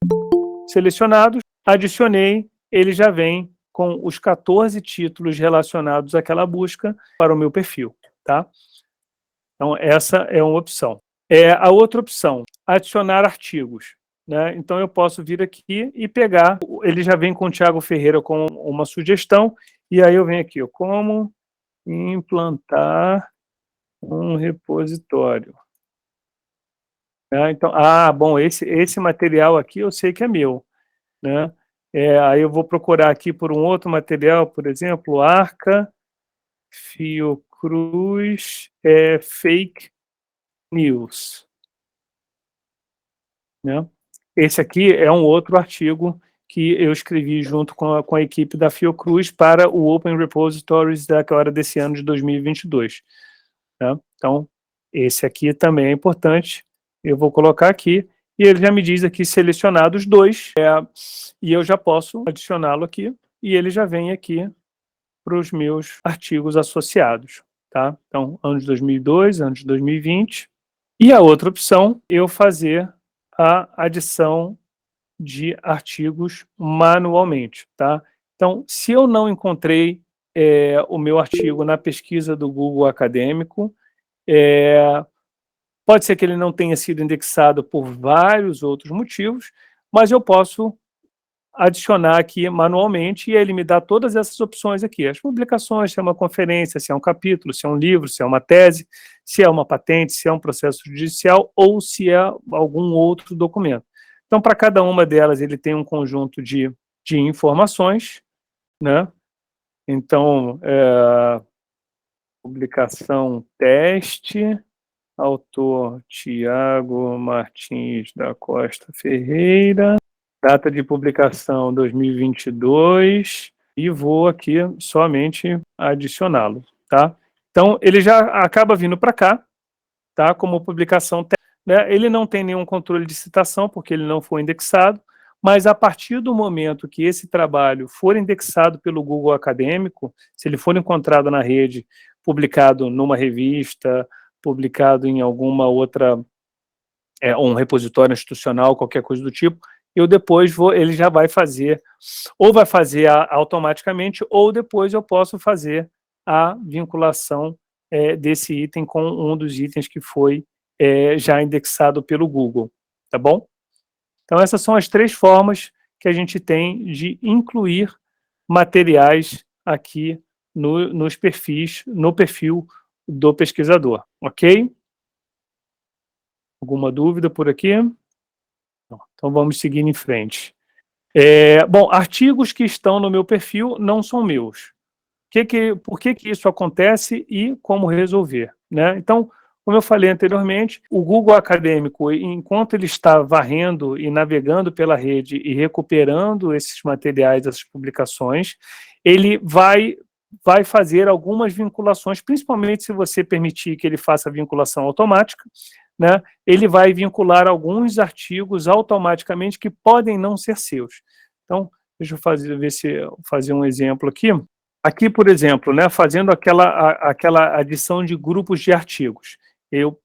selecionados, adicionei, ele já vem com os 14 títulos relacionados àquela busca para o meu perfil, tá? Então essa é uma opção. A outra opção, adicionar artigos, né? Então eu posso vir aqui e pegar, ele já vem com o Thiago Ferreira com uma sugestão, e aí eu venho aqui, ó, como implantar um repositório. Então, bom, esse material aqui eu sei que é meu, né? Aí eu vou procurar aqui por um outro material, por exemplo, Arca Fiocruz Fake News, né? Esse aqui é um outro artigo que eu escrevi junto com a equipe da Fiocruz para o Open Repositories daquela desse ano de 2022. Né? Então, esse aqui também é importante, eu vou colocar aqui, e ele já me diz aqui selecionados 2, e eu já posso adicioná-lo aqui, e ele já vem aqui para os meus artigos associados. Tá? Então, ano de 2002, ano de 2020, e a outra opção, eu fazer a adição de artigos manualmente, tá? Então, se eu não encontrei o meu artigo na pesquisa do Google Acadêmico, pode ser que ele não tenha sido indexado por vários outros motivos, mas eu posso adicionar aqui manualmente e ele me dá todas essas opções aqui, as publicações, se é uma conferência, se é um capítulo, se é um livro, se é uma tese, se é uma patente, se é um processo judicial ou se é algum outro documento. Então, para cada uma delas, ele tem um conjunto de informações, né? Então, publicação teste, autor Tiago Martins da Costa Ferreira, data de publicação 2022, e vou aqui somente adicioná-lo, tá? Então, ele já acaba vindo para cá, tá? Como publicação, né? Ele não tem nenhum controle de citação, porque ele não foi indexado, mas a partir do momento que esse trabalho for indexado pelo Google Acadêmico, se ele for encontrado na rede, publicado numa revista, publicado em alguma outra, um repositório institucional, qualquer coisa do tipo, eu depois ele já vai fazer, ou vai fazer automaticamente, ou depois eu posso fazer a vinculação desse item com um dos itens que foi já indexado pelo Google, tá bom? Então essas são as 3 formas que a gente tem de incluir materiais aqui nos perfis, no perfil do pesquisador, ok? Alguma dúvida por aqui? Então vamos seguir em frente. Bom, artigos que estão no meu perfil não são meus. Por que isso acontece e como resolver, né? Então, como eu falei anteriormente, o Google Acadêmico, enquanto ele está varrendo e navegando pela rede e recuperando esses materiais, essas publicações, ele vai fazer algumas vinculações, principalmente se você permitir que ele faça a vinculação automática, né? Ele vai vincular alguns artigos automaticamente que podem não ser seus. Então, deixa eu ver se fazer um exemplo aqui. Aqui, por exemplo, né, fazendo aquela adição de grupos de artigos. Eu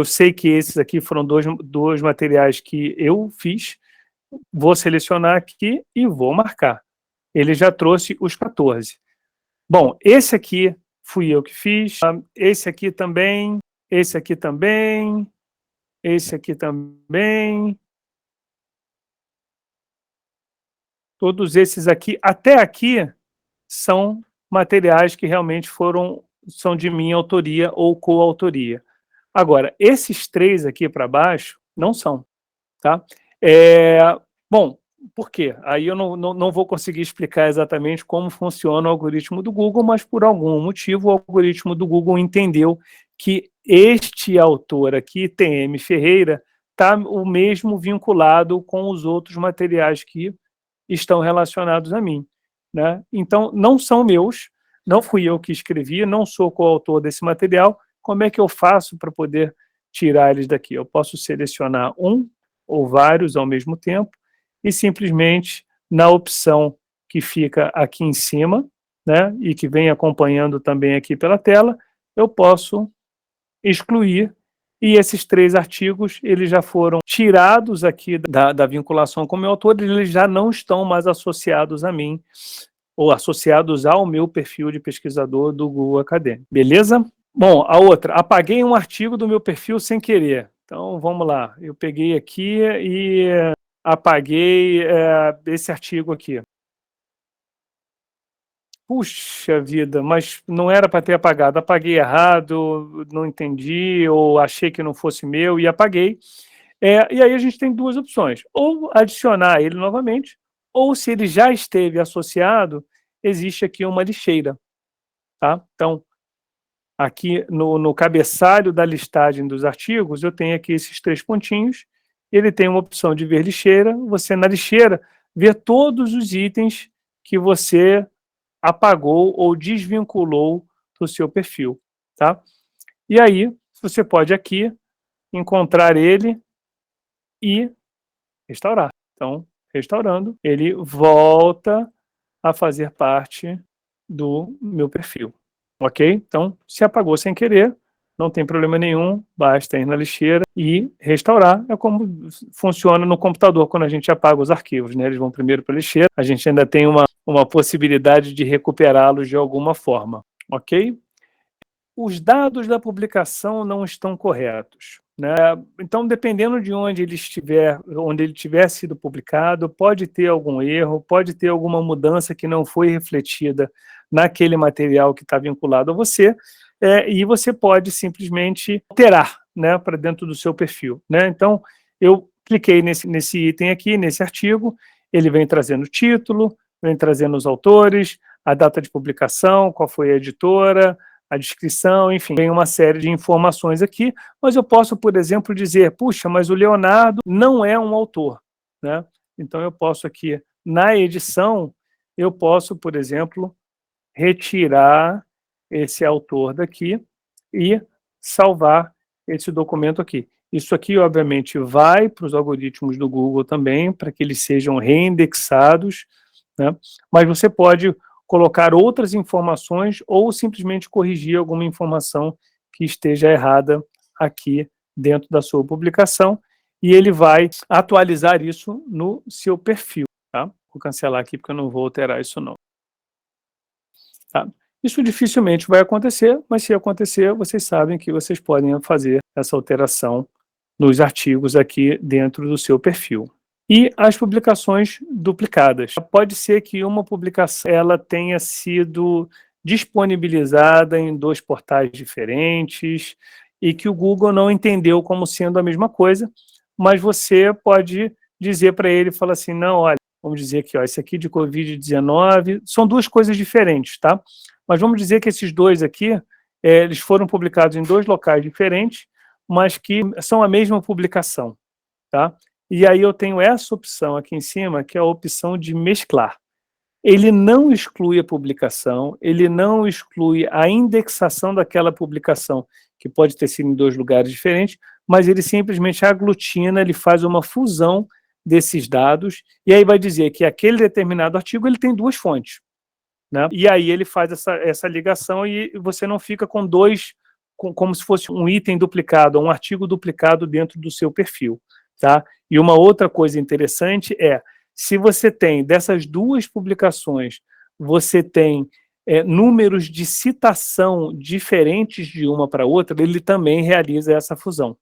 sei que esses aqui foram dois materiais que eu fiz, vou selecionar aqui e vou marcar. Ele já trouxe os 14. Bom, esse aqui fui eu que fiz, esse aqui também, esse aqui também, esse aqui também. Todos esses aqui, até aqui, são materiais que realmente são de minha autoria ou coautoria. Agora, esses 3 aqui para baixo não são, tá? Bom, Por quê? Aí eu não vou conseguir explicar exatamente como funciona o algoritmo do Google, mas por algum motivo o algoritmo do Google entendeu que este autor aqui, TM Ferreira, está o mesmo vinculado com os outros materiais que estão relacionados a mim, né? Então, não são meus, não fui eu que escrevi, não sou coautor desse material. Como é que eu faço para poder tirar eles daqui? Eu posso selecionar um ou vários ao mesmo tempo e simplesmente, na opção que fica aqui em cima, né, e que vem acompanhando também aqui pela tela, eu posso excluir, e esses 3 artigos, eles já foram tirados aqui da vinculação com o meu autor, eles já não estão mais associados a mim, ou associados ao meu perfil de pesquisador do Google Acadêmico. Beleza? Bom, a outra, apaguei um artigo do meu perfil sem querer. Então, vamos lá. Eu peguei aqui e apaguei esse artigo aqui. Puxa vida, mas não era para ter apagado. Apaguei errado, não entendi, ou achei que não fosse meu e apaguei. E aí a gente tem 2 opções. Ou adicionar ele novamente, ou se ele já esteve associado, existe aqui uma lixeira. Tá? Então, aqui no cabeçalho da listagem dos artigos, eu tenho aqui esses 3 pontinhos, ele tem uma opção de ver lixeira, você na lixeira vê todos os itens que você apagou ou desvinculou do seu perfil, tá? E aí, você pode aqui encontrar ele e restaurar. Então, restaurando, ele volta a fazer parte do meu perfil. Ok? Então, se apagou sem querer, não tem problema nenhum, basta ir na lixeira e restaurar. É como funciona no computador quando a gente apaga os arquivos, né? Eles vão primeiro para a lixeira, a gente ainda tem uma possibilidade de recuperá-los de alguma forma, ok? Os dados da publicação não estão corretos, né? Então, dependendo de onde ele tiver sido publicado, pode ter algum erro, pode ter alguma mudança que não foi refletida naquele material que está vinculado a você, e você pode simplesmente alterar, né, para dentro do seu perfil, né? Então, eu cliquei nesse item aqui, nesse artigo, ele vem trazendo o título, vem trazendo os autores, a data de publicação, qual foi a editora, a descrição, enfim, tem uma série de informações aqui, mas eu posso, por exemplo, dizer, puxa, mas o Leonardo não é um autor, né? Então, eu posso aqui, na edição, eu posso, por exemplo, retirar esse autor daqui e salvar esse documento aqui. Isso aqui, obviamente, vai para os algoritmos do Google também, para que eles sejam reindexados, né? Mas você pode colocar outras informações ou simplesmente corrigir alguma informação que esteja errada aqui dentro da sua publicação, e ele vai atualizar isso no seu perfil, tá? Vou cancelar aqui porque eu não vou alterar isso não. Tá? Isso dificilmente vai acontecer, mas se acontecer, vocês sabem que vocês podem fazer essa alteração nos artigos aqui dentro do seu perfil. E as publicações duplicadas. Pode ser que uma publicação ela tenha sido disponibilizada em 2 portais diferentes e que o Google não entendeu como sendo a mesma coisa, mas você pode dizer para ele, falar assim, não, olha, vamos dizer que esse aqui de Covid-19, são 2 coisas diferentes, tá? Mas vamos dizer que esses 2 aqui, eles foram publicados em 2 locais diferentes, mas que são a mesma publicação, tá? E aí eu tenho essa opção aqui em cima, que é a opção de mesclar. Ele não exclui a publicação, ele não exclui a indexação daquela publicação, que pode ter sido em 2 lugares diferentes, mas ele simplesmente aglutina, ele faz uma fusão desses dados, e aí vai dizer que aquele determinado artigo ele tem 2 fontes, né? E aí ele faz essa ligação e você não fica com 2, como se fosse um item duplicado, um artigo duplicado dentro do seu perfil, tá? E uma outra coisa interessante é, se você tem dessas 2 publicações, você tem números de citação diferentes de uma para outra, ele também realiza essa fusão,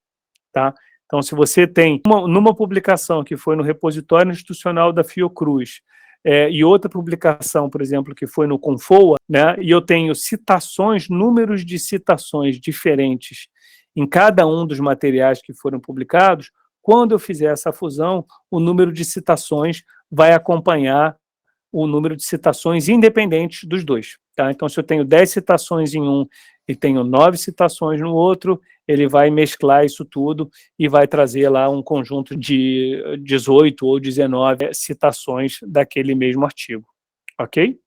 tá? Então, se você tem numa publicação que foi no repositório institucional da Fiocruz, e outra publicação, por exemplo, que foi no Confoa, né, e eu tenho citações, números de citações diferentes em cada um dos materiais que foram publicados, quando eu fizer essa fusão, o número de citações vai acompanhar o número de citações independentes dos dois. Tá? Então, se eu tenho 10 citações em um e tenho 9 citações no outro, ele vai mesclar isso tudo e vai trazer lá um conjunto de 18 ou 19 citações daquele mesmo artigo. Ok?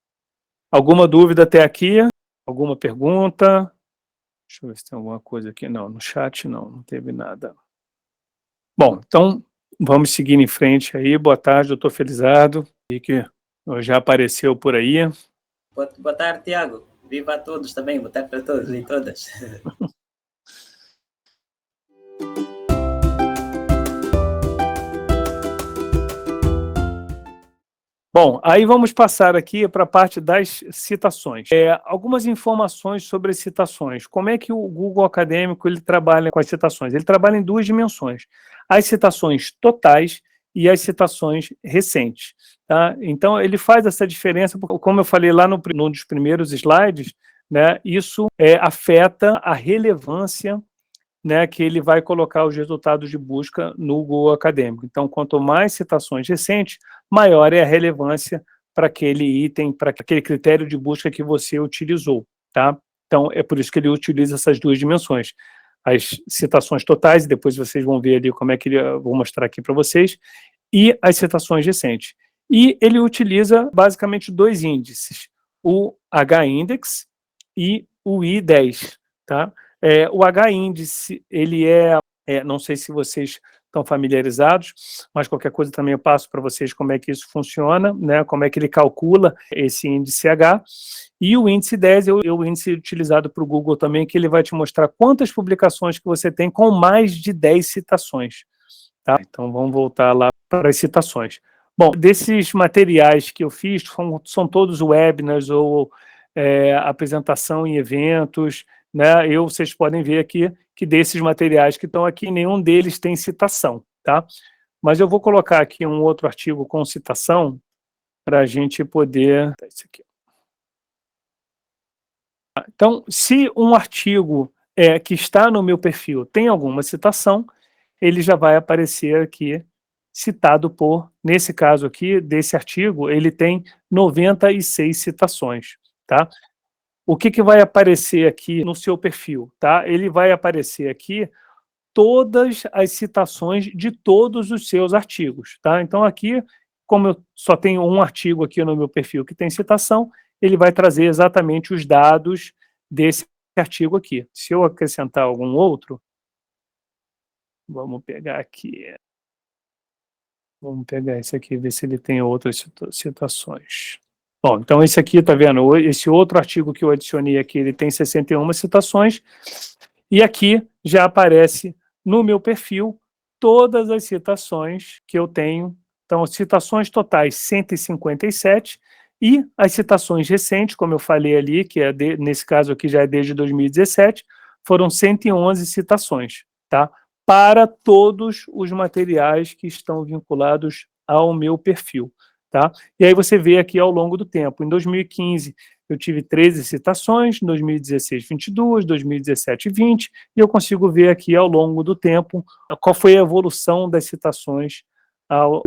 Alguma dúvida até aqui? Alguma pergunta? Deixa eu ver se tem alguma coisa aqui. Não, no chat não teve nada. Bom, então vamos seguir em frente aí. Boa tarde, doutor Felizardo, que já apareceu por aí. Boa tarde, Tiago. Viva a todos também. Boa tarde para todos e todas. Bom, aí vamos passar aqui para a parte das citações. Algumas informações sobre as citações. Como é que o Google Acadêmico ele trabalha com as citações? Ele trabalha em duas dimensões. As citações totais e as citações recentes. Tá? Então, ele faz essa diferença, porque, como eu falei lá num dos primeiros slides, né, isso afeta a relevância, né, que ele vai colocar os resultados de busca no Google Acadêmico. Então, quanto mais citações recentes, maior é a relevância para aquele item, para aquele critério de busca que você utilizou, tá? Então, é por isso que ele utiliza essas duas dimensões. As citações totais, e depois vocês vão ver ali como é que eu vou mostrar aqui para vocês, e as citações recentes. E ele utiliza basicamente dois índices, o H-index e o I10, tá? O H-índice, ele não sei se vocês estão familiarizados, mas qualquer coisa também eu passo para vocês como é que isso funciona, né? Como é que ele calcula esse índice H. E o índice 10 é o índice utilizado para o Google também, que ele vai te mostrar quantas publicações que você tem com mais de 10 citações. Tá? Então vamos voltar lá para as citações. Bom, desses materiais que eu fiz, são todos webinars ou apresentação em eventos, né? Vocês podem ver aqui que desses materiais que estão aqui, nenhum deles tem citação, tá? Mas eu vou colocar aqui um outro artigo com citação para a gente poder... Isso aqui. Então, se um artigo que está no meu perfil tem alguma citação, ele já vai aparecer aqui citado por, nesse caso aqui, desse artigo, ele tem 96 citações, tá? O que vai aparecer aqui no seu perfil, tá? Ele vai aparecer aqui todas as citações de todos os seus artigos, tá? Então aqui, como eu só tenho um artigo aqui no meu perfil que tem citação, ele vai trazer exatamente os dados desse artigo aqui. Se eu acrescentar algum outro, vamos pegar aqui, vamos pegar esse aqui, ver se ele tem outras citações. Bom, então esse aqui, tá vendo? Esse outro artigo que eu adicionei aqui, ele tem 61 citações, e aqui já aparece no meu perfil todas as citações que eu tenho. Então, citações totais 157, e as citações recentes, como eu falei ali, que nesse caso aqui já é desde 2017, foram 111 citações, tá? Para todos os materiais que estão vinculados ao meu perfil. Tá? E aí você vê aqui ao longo do tempo. Em 2015, eu tive 13 citações, em 2016, 22, 2017, 20, e eu consigo ver aqui ao longo do tempo qual foi a evolução das citações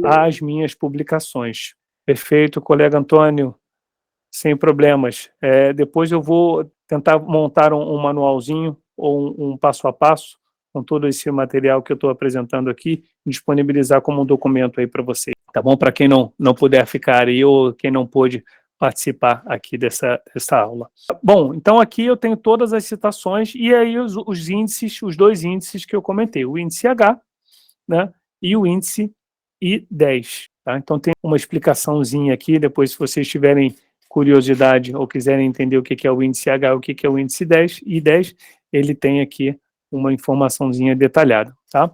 às minhas publicações. Perfeito, colega Antônio, sem problemas. Depois eu vou tentar montar um manualzinho ou um passo a passo com todo esse material que eu estou apresentando aqui, disponibilizar como um documento aí para vocês, tá bom? Para quem não puder ficar aí ou quem não pôde participar aqui dessa aula. Bom, então aqui eu tenho todas as citações e aí os índices, os dois índices que eu comentei, o índice H, né, e o índice I10, tá? Então tem uma explicaçãozinha aqui, depois se vocês tiverem curiosidade ou quiserem entender o que é o índice H e o que é o índice I10, ele tem aqui uma informaçãozinha detalhada, tá?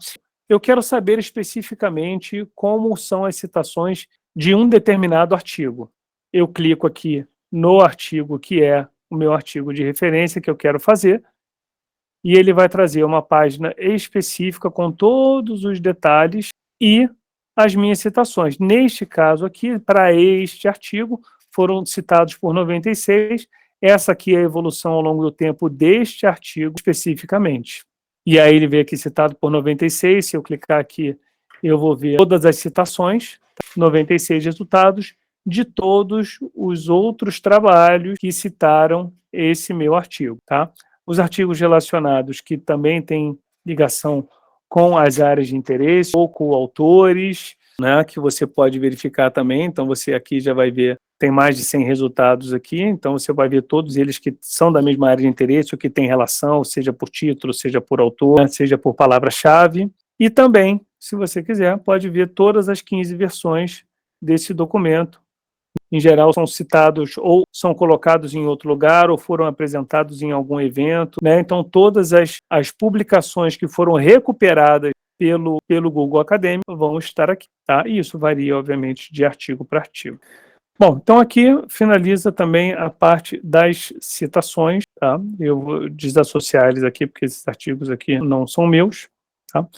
Eu quero saber especificamente como são as citações de um determinado artigo. Eu clico aqui no artigo que é o meu artigo de referência que eu quero fazer, e ele vai trazer uma página específica com todos os detalhes e as minhas citações. Neste caso aqui, para este artigo, foram citados por 96, essa aqui é a evolução ao longo do tempo deste artigo especificamente. E aí ele veio aqui citado por 96, se eu clicar aqui, eu vou ver todas as citações, 96 resultados de todos os outros trabalhos que citaram esse meu artigo, tá? Os artigos relacionados que também têm ligação com as áreas de interesse ou com autores, né, que você pode verificar também. Então, você aqui já vai ver, tem mais de 100 resultados aqui, então você vai ver todos eles que são da mesma área de interesse, ou que tem relação, seja por título, seja por autor, seja por palavra-chave. E também, se você quiser, pode ver todas as 15 versões desse documento. Em geral, são citados ou são colocados em outro lugar ou foram apresentados em algum evento, né? Então, todas as publicações que foram recuperadas pelo Google Acadêmico vão estar aqui, tá? E isso varia, obviamente, de artigo para artigo. Bom, então aqui finaliza também a parte das citações, tá? Eu vou desassociar eles aqui, porque esses artigos aqui não são meus, tá?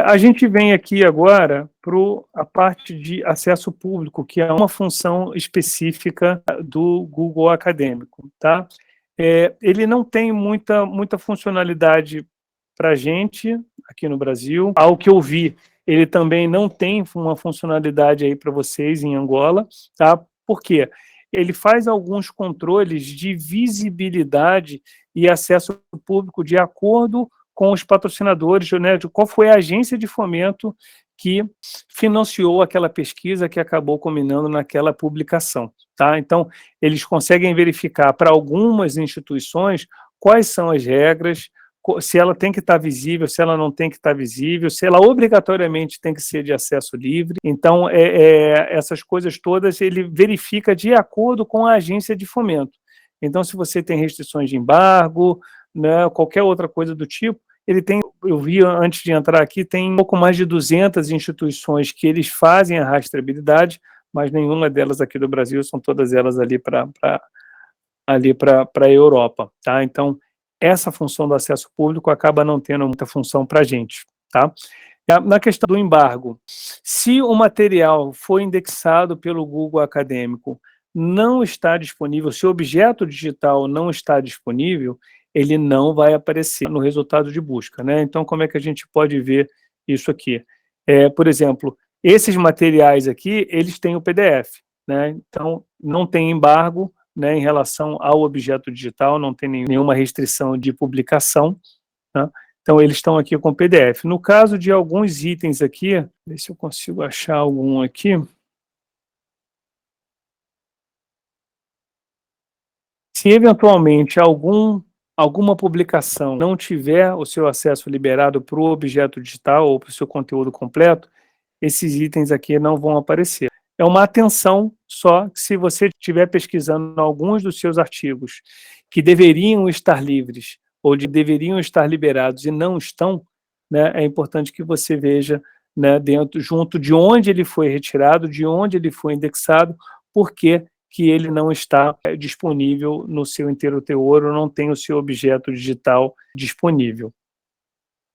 A gente vem aqui agora para a parte de acesso público, que é uma função específica do Google Acadêmico, tá? Ele não tem muita funcionalidade para a gente aqui no Brasil. Ao que eu vi, ele também não tem uma funcionalidade aí para vocês em Angola, tá? Por quê? Ele faz alguns controles de visibilidade e acesso público de acordo com os patrocinadores, né, de qual foi a agência de fomento que financiou aquela pesquisa que acabou culminando naquela publicação, tá? Então, eles conseguem verificar para algumas instituições quais são as regras, se ela tem que estar visível, se ela não tem que estar visível, se ela obrigatoriamente tem que ser de acesso livre. Então, essas coisas todas ele verifica de acordo com a agência de fomento. Então, se você tem restrições de embargo, né, qualquer outra coisa do tipo, ele tem, eu vi antes de entrar aqui, tem um pouco mais de 200 instituições que eles fazem a rastreabilidade, mas nenhuma delas aqui do Brasil, são todas elas ali para a Europa, tá? Então, essa função do acesso público acaba não tendo muita função para a gente, tá? Na questão do embargo, se o material foi indexado pelo Google Acadêmico, não está disponível, se o objeto digital não está disponível, ele não vai aparecer no resultado de busca, né? Então, como é que a gente pode ver isso aqui? Por exemplo, esses materiais aqui, eles têm o PDF, né? Então, não tem embargo, né, em relação ao objeto digital, não tem nenhuma restrição de publicação, né? Então, eles estão aqui com PDF. No caso de alguns itens aqui, ver se eu consigo achar algum aqui. Se eventualmente alguma publicação não tiver o seu acesso liberado para o objeto digital ou para o seu conteúdo completo, esses itens aqui não vão aparecer. É uma atenção só que se você estiver pesquisando alguns dos seus artigos que deveriam estar livres ou deveriam estar liberados e não estão, né, é importante que você veja, né, junto de onde ele foi retirado, de onde ele foi indexado, porque que ele não está disponível no seu inteiro teor ou não tem o seu objeto digital disponível.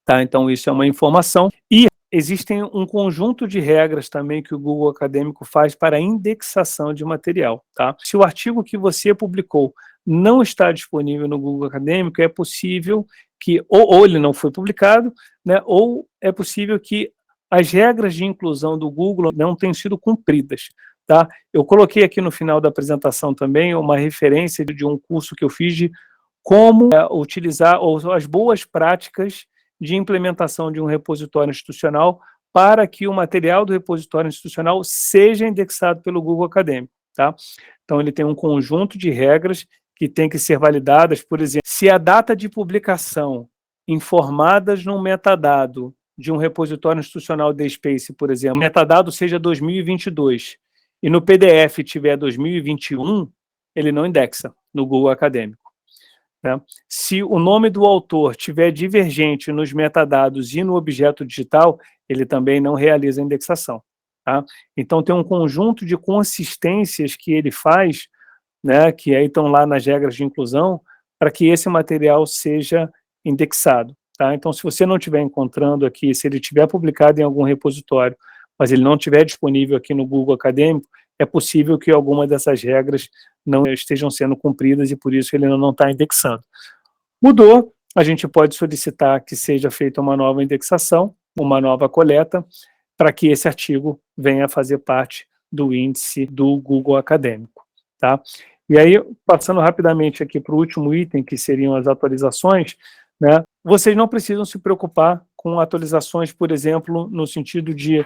Tá? Então, isso é uma informação. E existem um conjunto de regras também que o Google Acadêmico faz para a indexação de material. Tá? Se o artigo que você publicou não está disponível no Google Acadêmico, é possível que ou ele não foi publicado, né, ou é possível que as regras de inclusão do Google não tenham sido cumpridas. Tá? Eu coloquei aqui no final da apresentação também uma referência de um curso que eu fiz de como utilizar as boas práticas de implementação de um repositório institucional para que o material do repositório institucional seja indexado pelo Google Acadêmico. Tá? Então, ele tem um conjunto de regras que tem que ser validadas, por exemplo, se a data de publicação informadas num metadado de um repositório institucional DSpace, por exemplo, o metadado seja 2022, e no PDF tiver 2021, ele não indexa no Google Acadêmico. Né? Se o nome do autor tiver divergente nos metadados e no objeto digital, ele também não realiza a indexação. Tá? Então, tem um conjunto de consistências que ele faz, né, que aí estão lá nas regras de inclusão, para que esse material seja indexado. Tá? Então, se você não estiver encontrando aqui, se ele estiver publicado em algum repositório, mas ele não estiver disponível aqui no Google Acadêmico, é possível que alguma dessas regras não estejam sendo cumpridas e por isso ele não está indexando. Mudou, a gente pode solicitar que seja feita uma nova indexação, uma nova coleta, para que esse artigo venha a fazer parte do índice do Google Acadêmico, tá? E aí, passando rapidamente aqui para o último item, que seriam as atualizações, né? Vocês não precisam se preocupar com atualizações, por exemplo, no sentido de,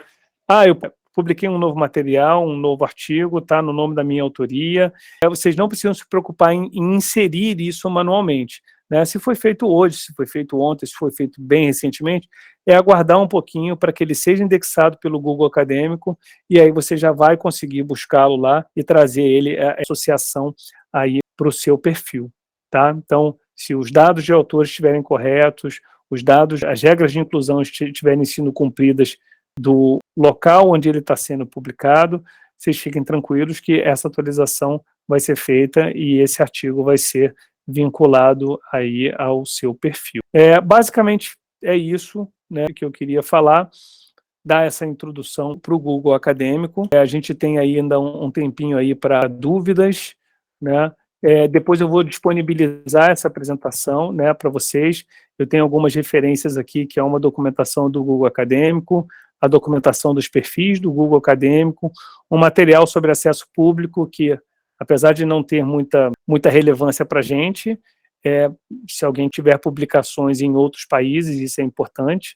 eu publiquei um novo material, um novo artigo, está no nome da minha autoria. Vocês não precisam se preocupar em inserir isso manualmente, né? Se foi feito hoje, se foi feito ontem, se foi feito bem recentemente, é aguardar um pouquinho para que ele seja indexado pelo Google Acadêmico, e aí você já vai conseguir buscá-lo lá e trazer ele, a associação aí para o seu perfil, tá? Então, se os dados de autor estiverem corretos, os dados, as regras de inclusão estiverem sendo cumpridas do local onde ele está sendo publicado, vocês fiquem tranquilos que essa atualização vai ser feita e esse artigo vai ser vinculado aí ao seu perfil. Basicamente é isso, né, que eu queria falar, dar essa introdução para o Google Acadêmico. A gente tem ainda um tempinho aí para dúvidas, né? Depois eu vou disponibilizar essa apresentação, né, para vocês. Eu tenho algumas referências aqui, que é uma documentação do Google Acadêmico, a documentação dos perfis do Google Acadêmico, um material sobre acesso público que, apesar de não ter muita relevância para a gente, se alguém tiver publicações em outros países, isso é importante,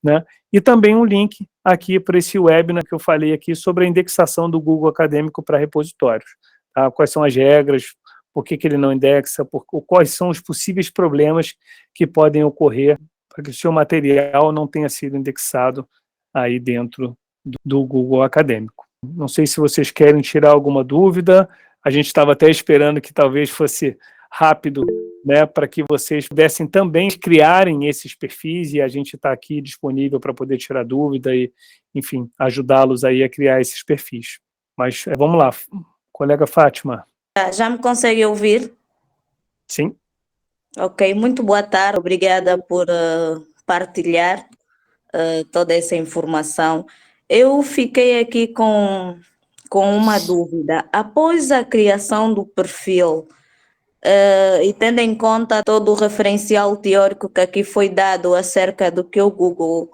né? E também um link aqui para esse webinar que eu falei aqui sobre a indexação do Google Acadêmico para repositórios, tá? Quais são as regras, por que ele não indexa, quais são os possíveis problemas que podem ocorrer para que o seu material não tenha sido indexado aí dentro do Google Acadêmico. Não sei se vocês querem tirar alguma dúvida, a gente estava até esperando que talvez fosse rápido, né, para que vocês pudessem também criarem esses perfis, e a gente está aqui disponível para poder tirar dúvida e, enfim, ajudá-los aí a criar esses perfis. Mas vamos lá, colega Fátima. Já me consegue ouvir? Sim. Ok, muito boa tarde, obrigada por partilhar toda essa informação. Eu fiquei aqui com uma dúvida. Após a criação do perfil, e tendo em conta todo o referencial teórico que aqui foi dado acerca do que o Google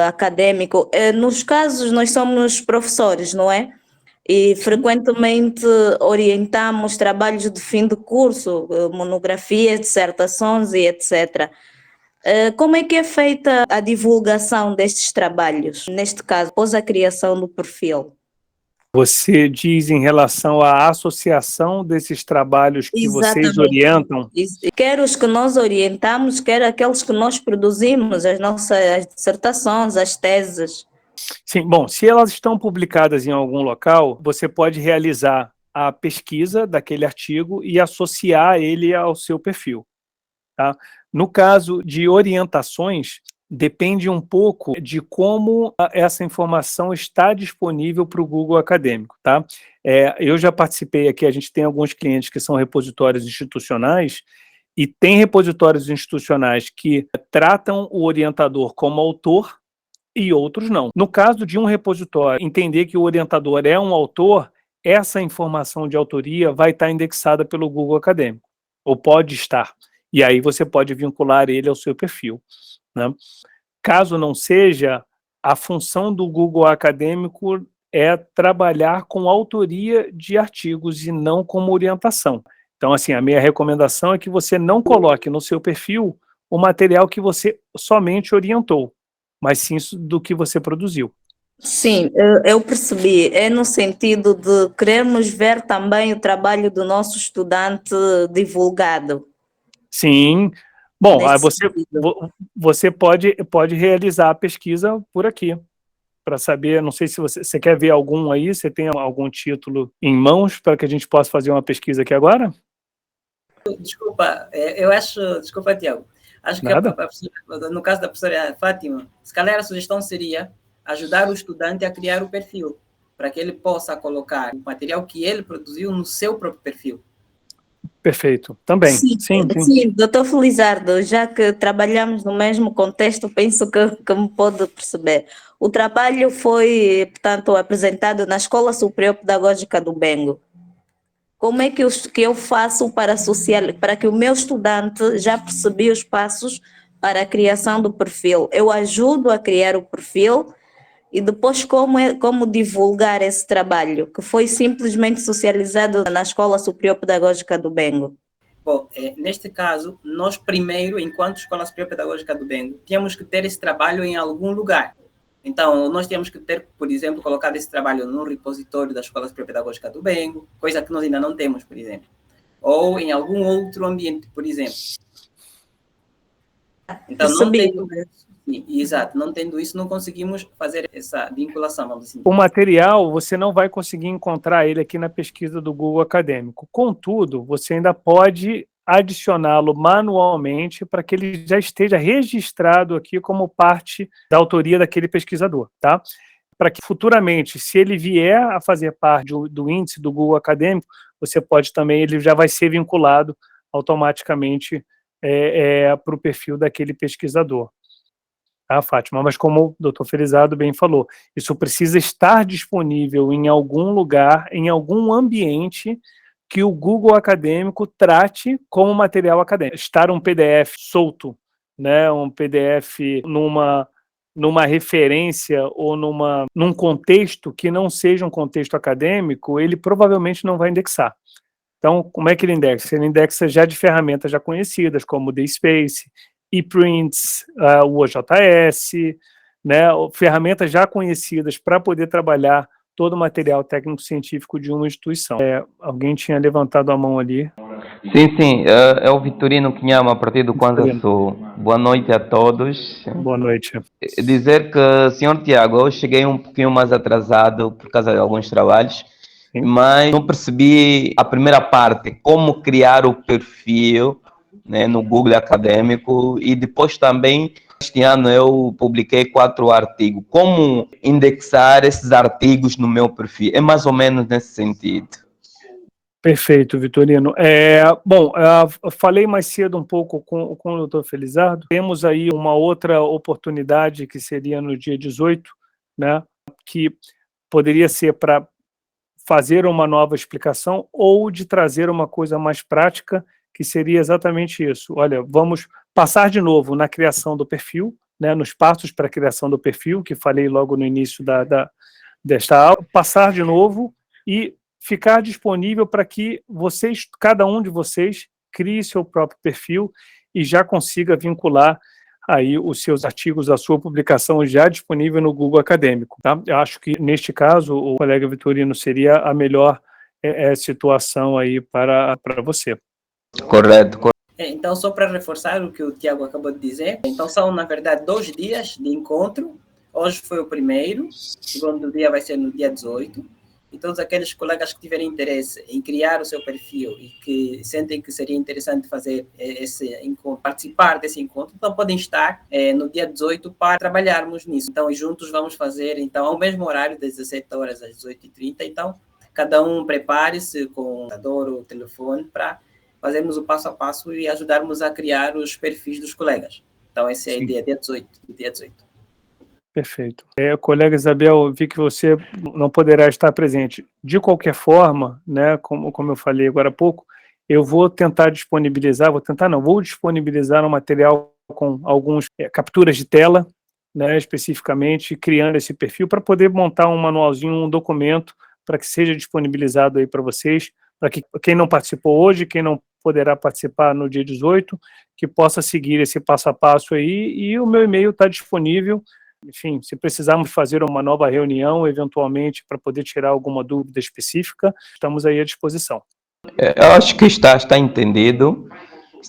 Acadêmico, nos casos nós somos professores, não é? E frequentemente orientamos trabalhos de fim de curso, monografias, dissertações e etc. Como é que é feita a divulgação destes trabalhos, neste caso, após a criação do perfil? Você diz em relação à associação desses trabalhos que vocês orientam? Quer os que nós orientamos, quer aqueles que nós produzimos, as nossas dissertações, as teses. Sim, bom, se elas estão publicadas em algum local, você pode realizar a pesquisa daquele artigo e associar ele ao seu perfil, tá? No caso de orientações, depende um pouco de como essa informação está disponível para o Google Acadêmico, tá? Eu já participei aqui, a gente tem alguns clientes que são repositórios institucionais, e tem repositórios institucionais que tratam o orientador como autor e outros não. No caso de um repositório, entender que o orientador é um autor, essa informação de autoria vai estar indexada pelo Google Acadêmico, ou pode estar, e aí você pode vincular ele ao seu perfil, né? Caso não seja, a função do Google Acadêmico é trabalhar com autoria de artigos e não como orientação. Então, assim, a minha recomendação é que você não coloque no seu perfil o material que você somente orientou, mas sim do que você produziu. Sim, eu percebi. É no sentido de queremos ver também o trabalho do nosso estudante divulgado. Sim. Bom, você pode realizar a pesquisa por aqui, para saber, não sei se você quer ver algum aí, você tem algum título em mãos para que a gente possa fazer uma pesquisa aqui agora? Desculpa, desculpa, Tiago. Acho que no caso da professora Fátima, se calhar a sugestão seria ajudar o estudante a criar o perfil, para que ele possa colocar o material que ele produziu no seu próprio perfil. Perfeito, também. Sim, doutor Felizardo, já que trabalhamos no mesmo contexto, penso que me pode perceber. O trabalho foi, portanto, apresentado na Escola Superior Pedagógica do Bengo. Como é que eu faço para associar, para que o meu estudante já percebi os passos para a criação do perfil? Eu ajudo a criar o perfil E depois como divulgar esse trabalho, que foi simplesmente socializado na Escola Superior Pedagógica do Bengo? Bom, neste caso, nós primeiro, enquanto Escola Superior Pedagógica do Bengo, tínhamos que ter esse trabalho em algum lugar. Então, nós temos que ter, por exemplo, colocado esse trabalho no repositório da Escola Superior Pedagógica do Bengo, coisa que nós ainda não temos, por exemplo. Ou em algum outro ambiente, por exemplo. Então, não tendo isso, exato, não tendo isso, não conseguimos fazer essa vinculação, vamos dizer. O material, você não vai conseguir encontrar ele aqui na pesquisa do Google Acadêmico. Contudo, você ainda pode adicioná-lo manualmente para que ele já esteja registrado aqui como parte da autoria daquele pesquisador, tá? Para que futuramente, se ele vier a fazer parte do índice do Google Acadêmico, você pode também, ele já vai ser vinculado automaticamente para o perfil daquele pesquisador. Tá, Fátima? Mas como o doutor Felizardo bem falou, isso precisa estar disponível em algum lugar, em algum ambiente que o Google Acadêmico trate como material acadêmico. Estar um PDF solto, né, um PDF numa referência ou num contexto que não seja um contexto acadêmico, ele provavelmente não vai indexar. Então, como é que ele indexa? Ele indexa já de ferramentas já conhecidas, como o DSpace, ePrints, o OJS, né, ferramentas já conhecidas para poder trabalhar todo o material técnico-científico de uma instituição. Alguém tinha levantado a mão ali. Sim, é o Vitorino Quinhama, a partir do Kwanzaa Sul. Boa noite a todos. Boa noite. Dizer que, senhor Tiago, eu cheguei um pouquinho mais atrasado por causa de alguns trabalhos, mas não percebi a primeira parte, como criar o perfil, né, no Google Acadêmico, e depois também, este ano eu publiquei 4 artigos. Como indexar esses artigos no meu perfil? É mais ou menos nesse sentido. Perfeito, Vitorino. Bom, falei mais cedo um pouco com o doutor Felizardo. Temos aí uma outra oportunidade que seria no dia 18, né, que poderia ser para fazer uma nova explicação ou de trazer uma coisa mais prática, que seria exatamente isso. Olha, vamos passar de novo na criação do perfil, né, nos passos para a criação do perfil, que falei logo no início desta aula, passar de novo e ficar disponível para que vocês, cada um de vocês, crie seu próprio perfil e já consiga vincular aí os seus artigos, a sua publicação já disponível no Google Acadêmico, tá? Eu acho que, neste caso, o colega Vitorino seria a melhor situação aí para você. Correto. Então, só para reforçar o que o Tiago acabou de dizer, então são, na verdade, 2 dias de encontro. Hoje foi o primeiro, o segundo dia vai ser no dia 18. E todos aqueles colegas que tiverem interesse em criar o seu perfil e que sentem que seria interessante fazer esse encontro, participar desse encontro, então podem estar no dia 18 para trabalharmos nisso. Então, e juntos vamos fazer, então, ao mesmo horário, das 17 horas às 18h30. Então, cada um prepare-se com o computador ou o telefone para fazermos o passo a passo e ajudarmos a criar os perfis dos colegas. Então, essa é a ideia, dia 18. Perfeito. Colega Isabel, vi que você não poderá estar presente. De qualquer forma, né, como eu falei agora há pouco, eu vou tentar disponibilizar, vou disponibilizar um material com algumas capturas de tela, né, especificamente, criando esse perfil para poder montar um manualzinho, um documento, para que seja disponibilizado aí para vocês, para que quem não participou hoje, quem não poderá participar no dia 18, que possa seguir esse passo a passo aí, e o meu e-mail está disponível. Enfim, se precisarmos fazer uma nova reunião, eventualmente, para poder tirar alguma dúvida específica, estamos aí à disposição. Eu acho que está entendido.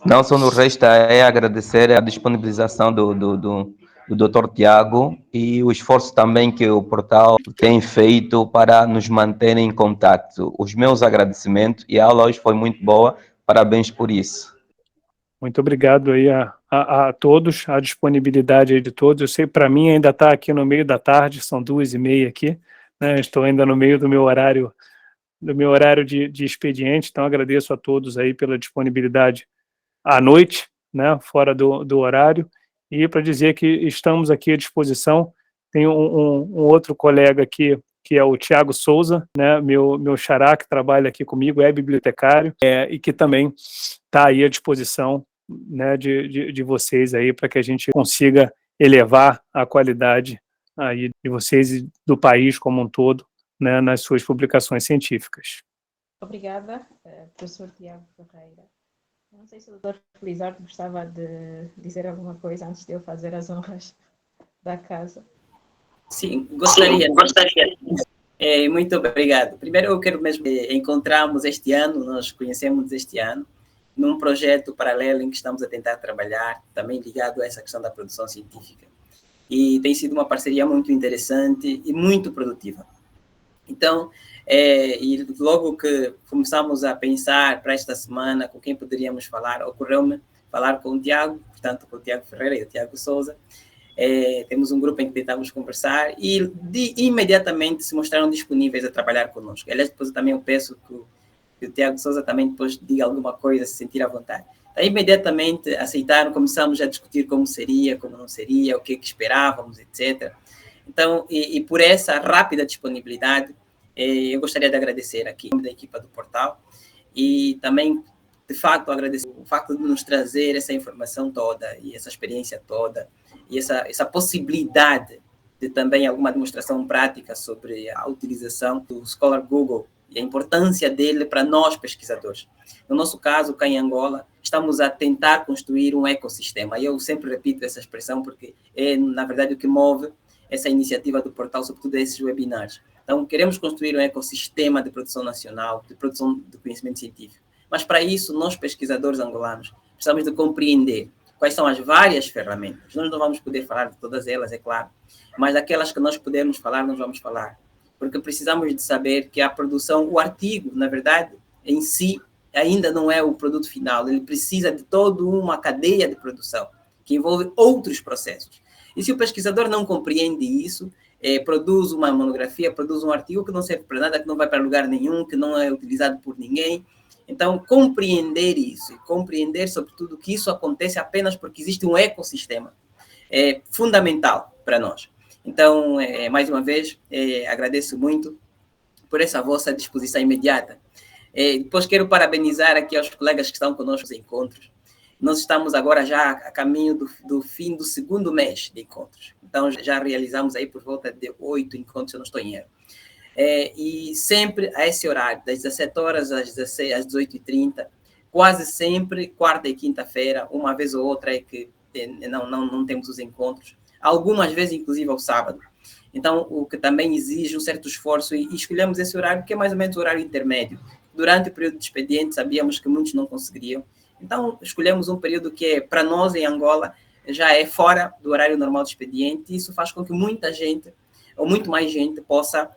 Não só nos resta agradecer a disponibilização do Dr. Tiago e o esforço também que o portal tem feito para nos manter em contato. Os meus agradecimentos, e a aula hoje foi muito boa, parabéns por isso. Muito obrigado aí a todos, a disponibilidade aí de todos. Eu sei, para mim ainda está aqui no meio da tarde, são 2h30 aqui, né? Estou ainda no meio do meu horário de expediente, então agradeço a todos aí pela disponibilidade à noite, né, fora do horário, e para dizer que estamos aqui à disposição. Tem um outro colega aqui, que é o Tiago Souza, né, meu xará, que trabalha aqui comigo, é bibliotecário, e que também está aí à disposição, né, de vocês aí, para que a gente consiga elevar a qualidade aí de vocês e do país como um todo, né, nas suas publicações científicas. Obrigada, professor Tiago Ferreira. Não sei se o Dr. Felizardo gostava de dizer alguma coisa antes de eu fazer as honras da casa. Sim, gostaria. Muito obrigado. Primeiro, eu quero mesmo encontrarmos este ano, nós conhecemos este ano, num projeto paralelo em que estamos a tentar trabalhar, também ligado a essa questão da produção científica. E tem sido uma parceria muito interessante e muito produtiva. Então, e logo que começamos a pensar para esta semana com quem poderíamos falar, ocorreu-me falar com o Tiago, portanto, com o Tiago Ferreira e o Tiago Souza. Temos um grupo em que tentamos conversar e imediatamente se mostraram disponíveis a trabalhar conosco. Aliás, depois eu também peço que o Tiago Souza também depois diga alguma coisa, se sentir à vontade. Então, imediatamente aceitaram, começamos a discutir como seria, como não seria, o que esperávamos, etc. Então, e por essa rápida disponibilidade, eu gostaria de agradecer aqui da equipa do portal e também, de fato, agradecer o facto de nos trazer essa informação toda e essa experiência toda e essa possibilidade de também alguma demonstração prática sobre a utilização do Scholar Google e a importância dele para nós pesquisadores. No nosso caso, cá em Angola, estamos a tentar construir um ecossistema. E eu sempre repito essa expressão porque é, na verdade, o que move essa iniciativa do portal, sobretudo esses webinars. Então, queremos construir um ecossistema de produção nacional, de produção de conhecimento científico. Mas, para isso, nós, pesquisadores angolanos, precisamos de compreender quais são as várias ferramentas. Nós não vamos poder falar de todas elas, é claro, mas aquelas que nós pudermos falar, nós vamos falar. Porque precisamos de saber que a produção, o artigo, na verdade, em si, ainda não é o produto final. Ele precisa de toda uma cadeia de produção, que envolve outros processos. E se o pesquisador não compreende isso, produz uma monografia, produz um artigo que não serve para nada, que não vai para lugar nenhum, que não é utilizado por ninguém. Então, compreender isso, e compreender, sobretudo, que isso acontece apenas porque existe um ecossistema, é fundamental para nós. Então, mais uma vez, agradeço muito por essa vossa disposição imediata. Depois quero parabenizar aqui aos colegas que estão conosco nos encontros. Nós estamos agora já a caminho do fim do segundo mês de encontros. Então, já realizamos aí por volta de 8 encontros, se eu não estou em erro. E sempre a esse horário, das 17 horas às 18h30, quase sempre, quarta e quinta-feira, uma vez ou outra é que não temos os encontros, algumas vezes, inclusive, ao sábado. Então, o que também exige um certo esforço, e escolhemos esse horário, que é mais ou menos o horário intermédio. Durante o período de expediente, sabíamos que muitos não conseguiriam. Então, escolhemos um período que, para nós, em Angola, já é fora do horário normal de expediente, e isso faz com que muita gente, ou muito mais gente, possa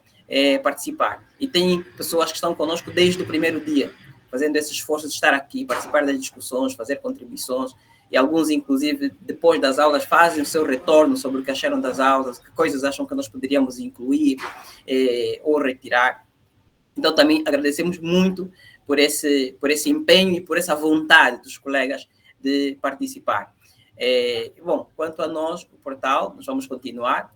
participar. E tem pessoas que estão conosco desde o primeiro dia, fazendo esse esforço de estar aqui, participar das discussões, fazer contribuições, e alguns, inclusive, depois das aulas, fazem o seu retorno sobre o que acharam das aulas, que coisas acham que nós poderíamos incluir ou retirar. Então, também agradecemos muito por esse empenho e por essa vontade dos colegas de participar. Bom, quanto a nós, o portal, nós vamos continuar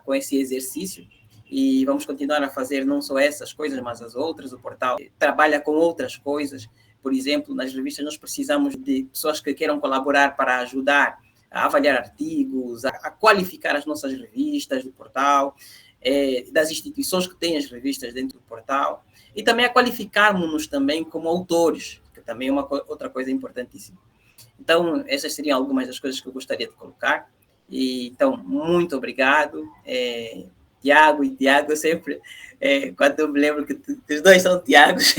com esse exercício e vamos continuar a fazer não só essas coisas, mas as outras. O portal trabalha com outras coisas. Por exemplo, nas revistas nós precisamos de pessoas que queiram colaborar para ajudar a avaliar artigos, a qualificar as nossas revistas do portal, das instituições que têm as revistas dentro do portal, e também a qualificarmos-nos também como autores, que também é outra coisa importantíssima. Então, essas seriam algumas das coisas que eu gostaria de colocar. E, então, muito obrigado. Tiago e Tiago, eu sempre, quando eu me lembro que os dois são Tiagos,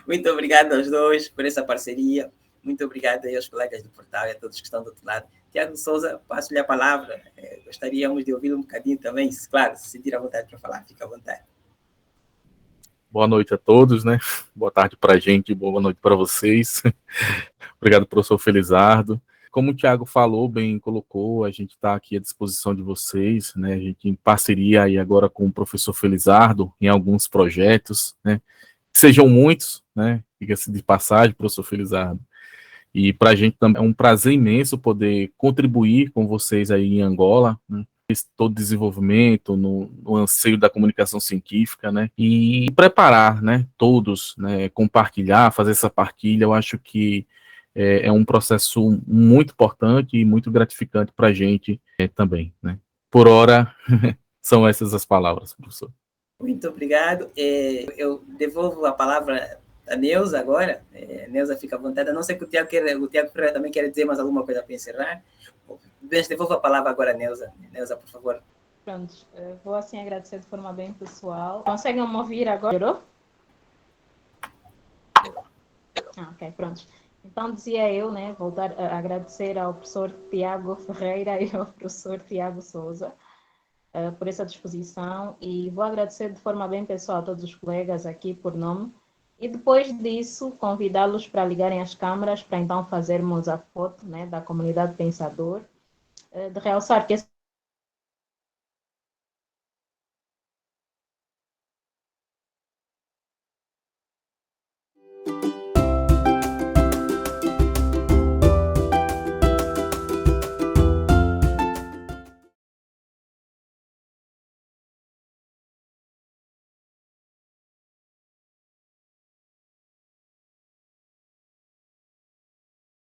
muito obrigado aos dois por essa parceria. Muito obrigado aí aos colegas do portal e a todos que estão do outro lado. Tiago Souza, passo-lhe a palavra. Gostaríamos de ouvi-lo um bocadinho também, claro, se sentir à vontade para falar, fica à vontade. Boa noite a todos, né? Boa tarde para a gente, boa noite para vocês. Obrigado, professor Felizardo. Como o Tiago falou, bem colocou, a gente está aqui à disposição de vocês, né? A gente em parceria aí agora com o professor Felizardo em alguns projetos, né? Sejam muitos, né? Diga-se de passagem, professor Felizardo. E para a gente também é um prazer imenso poder contribuir com vocês aí em Angola, né? Todo desenvolvimento, no anseio da comunicação científica, né? E preparar, né? Todos, né? Compartilhar, fazer essa partilha, eu acho que é um processo muito importante e muito gratificante para a gente também, né? por hora, são essas as palavras, professor. Muito obrigado. Eu devolvo a palavra a Neuza agora. Neuza, fica à vontade. A não ser que o Tiago Ferreira também quer dizer mais alguma coisa para encerrar. Devolvo a palavra agora a Neuza. Neuza, por favor. Pronto, vou assim agradecer de forma bem pessoal. Conseguem me ouvir agora? Melhorou? Ok, pronto. Então, dizia eu, né, voltar a agradecer ao professor Tiago Ferreira e ao professor Tiago Souza por essa disposição, e vou agradecer de forma bem pessoal a todos os colegas aqui por nome, e depois disso convidá-los para ligarem as câmaras para então fazermos a foto, né, da comunidade pensador, de realçar que esse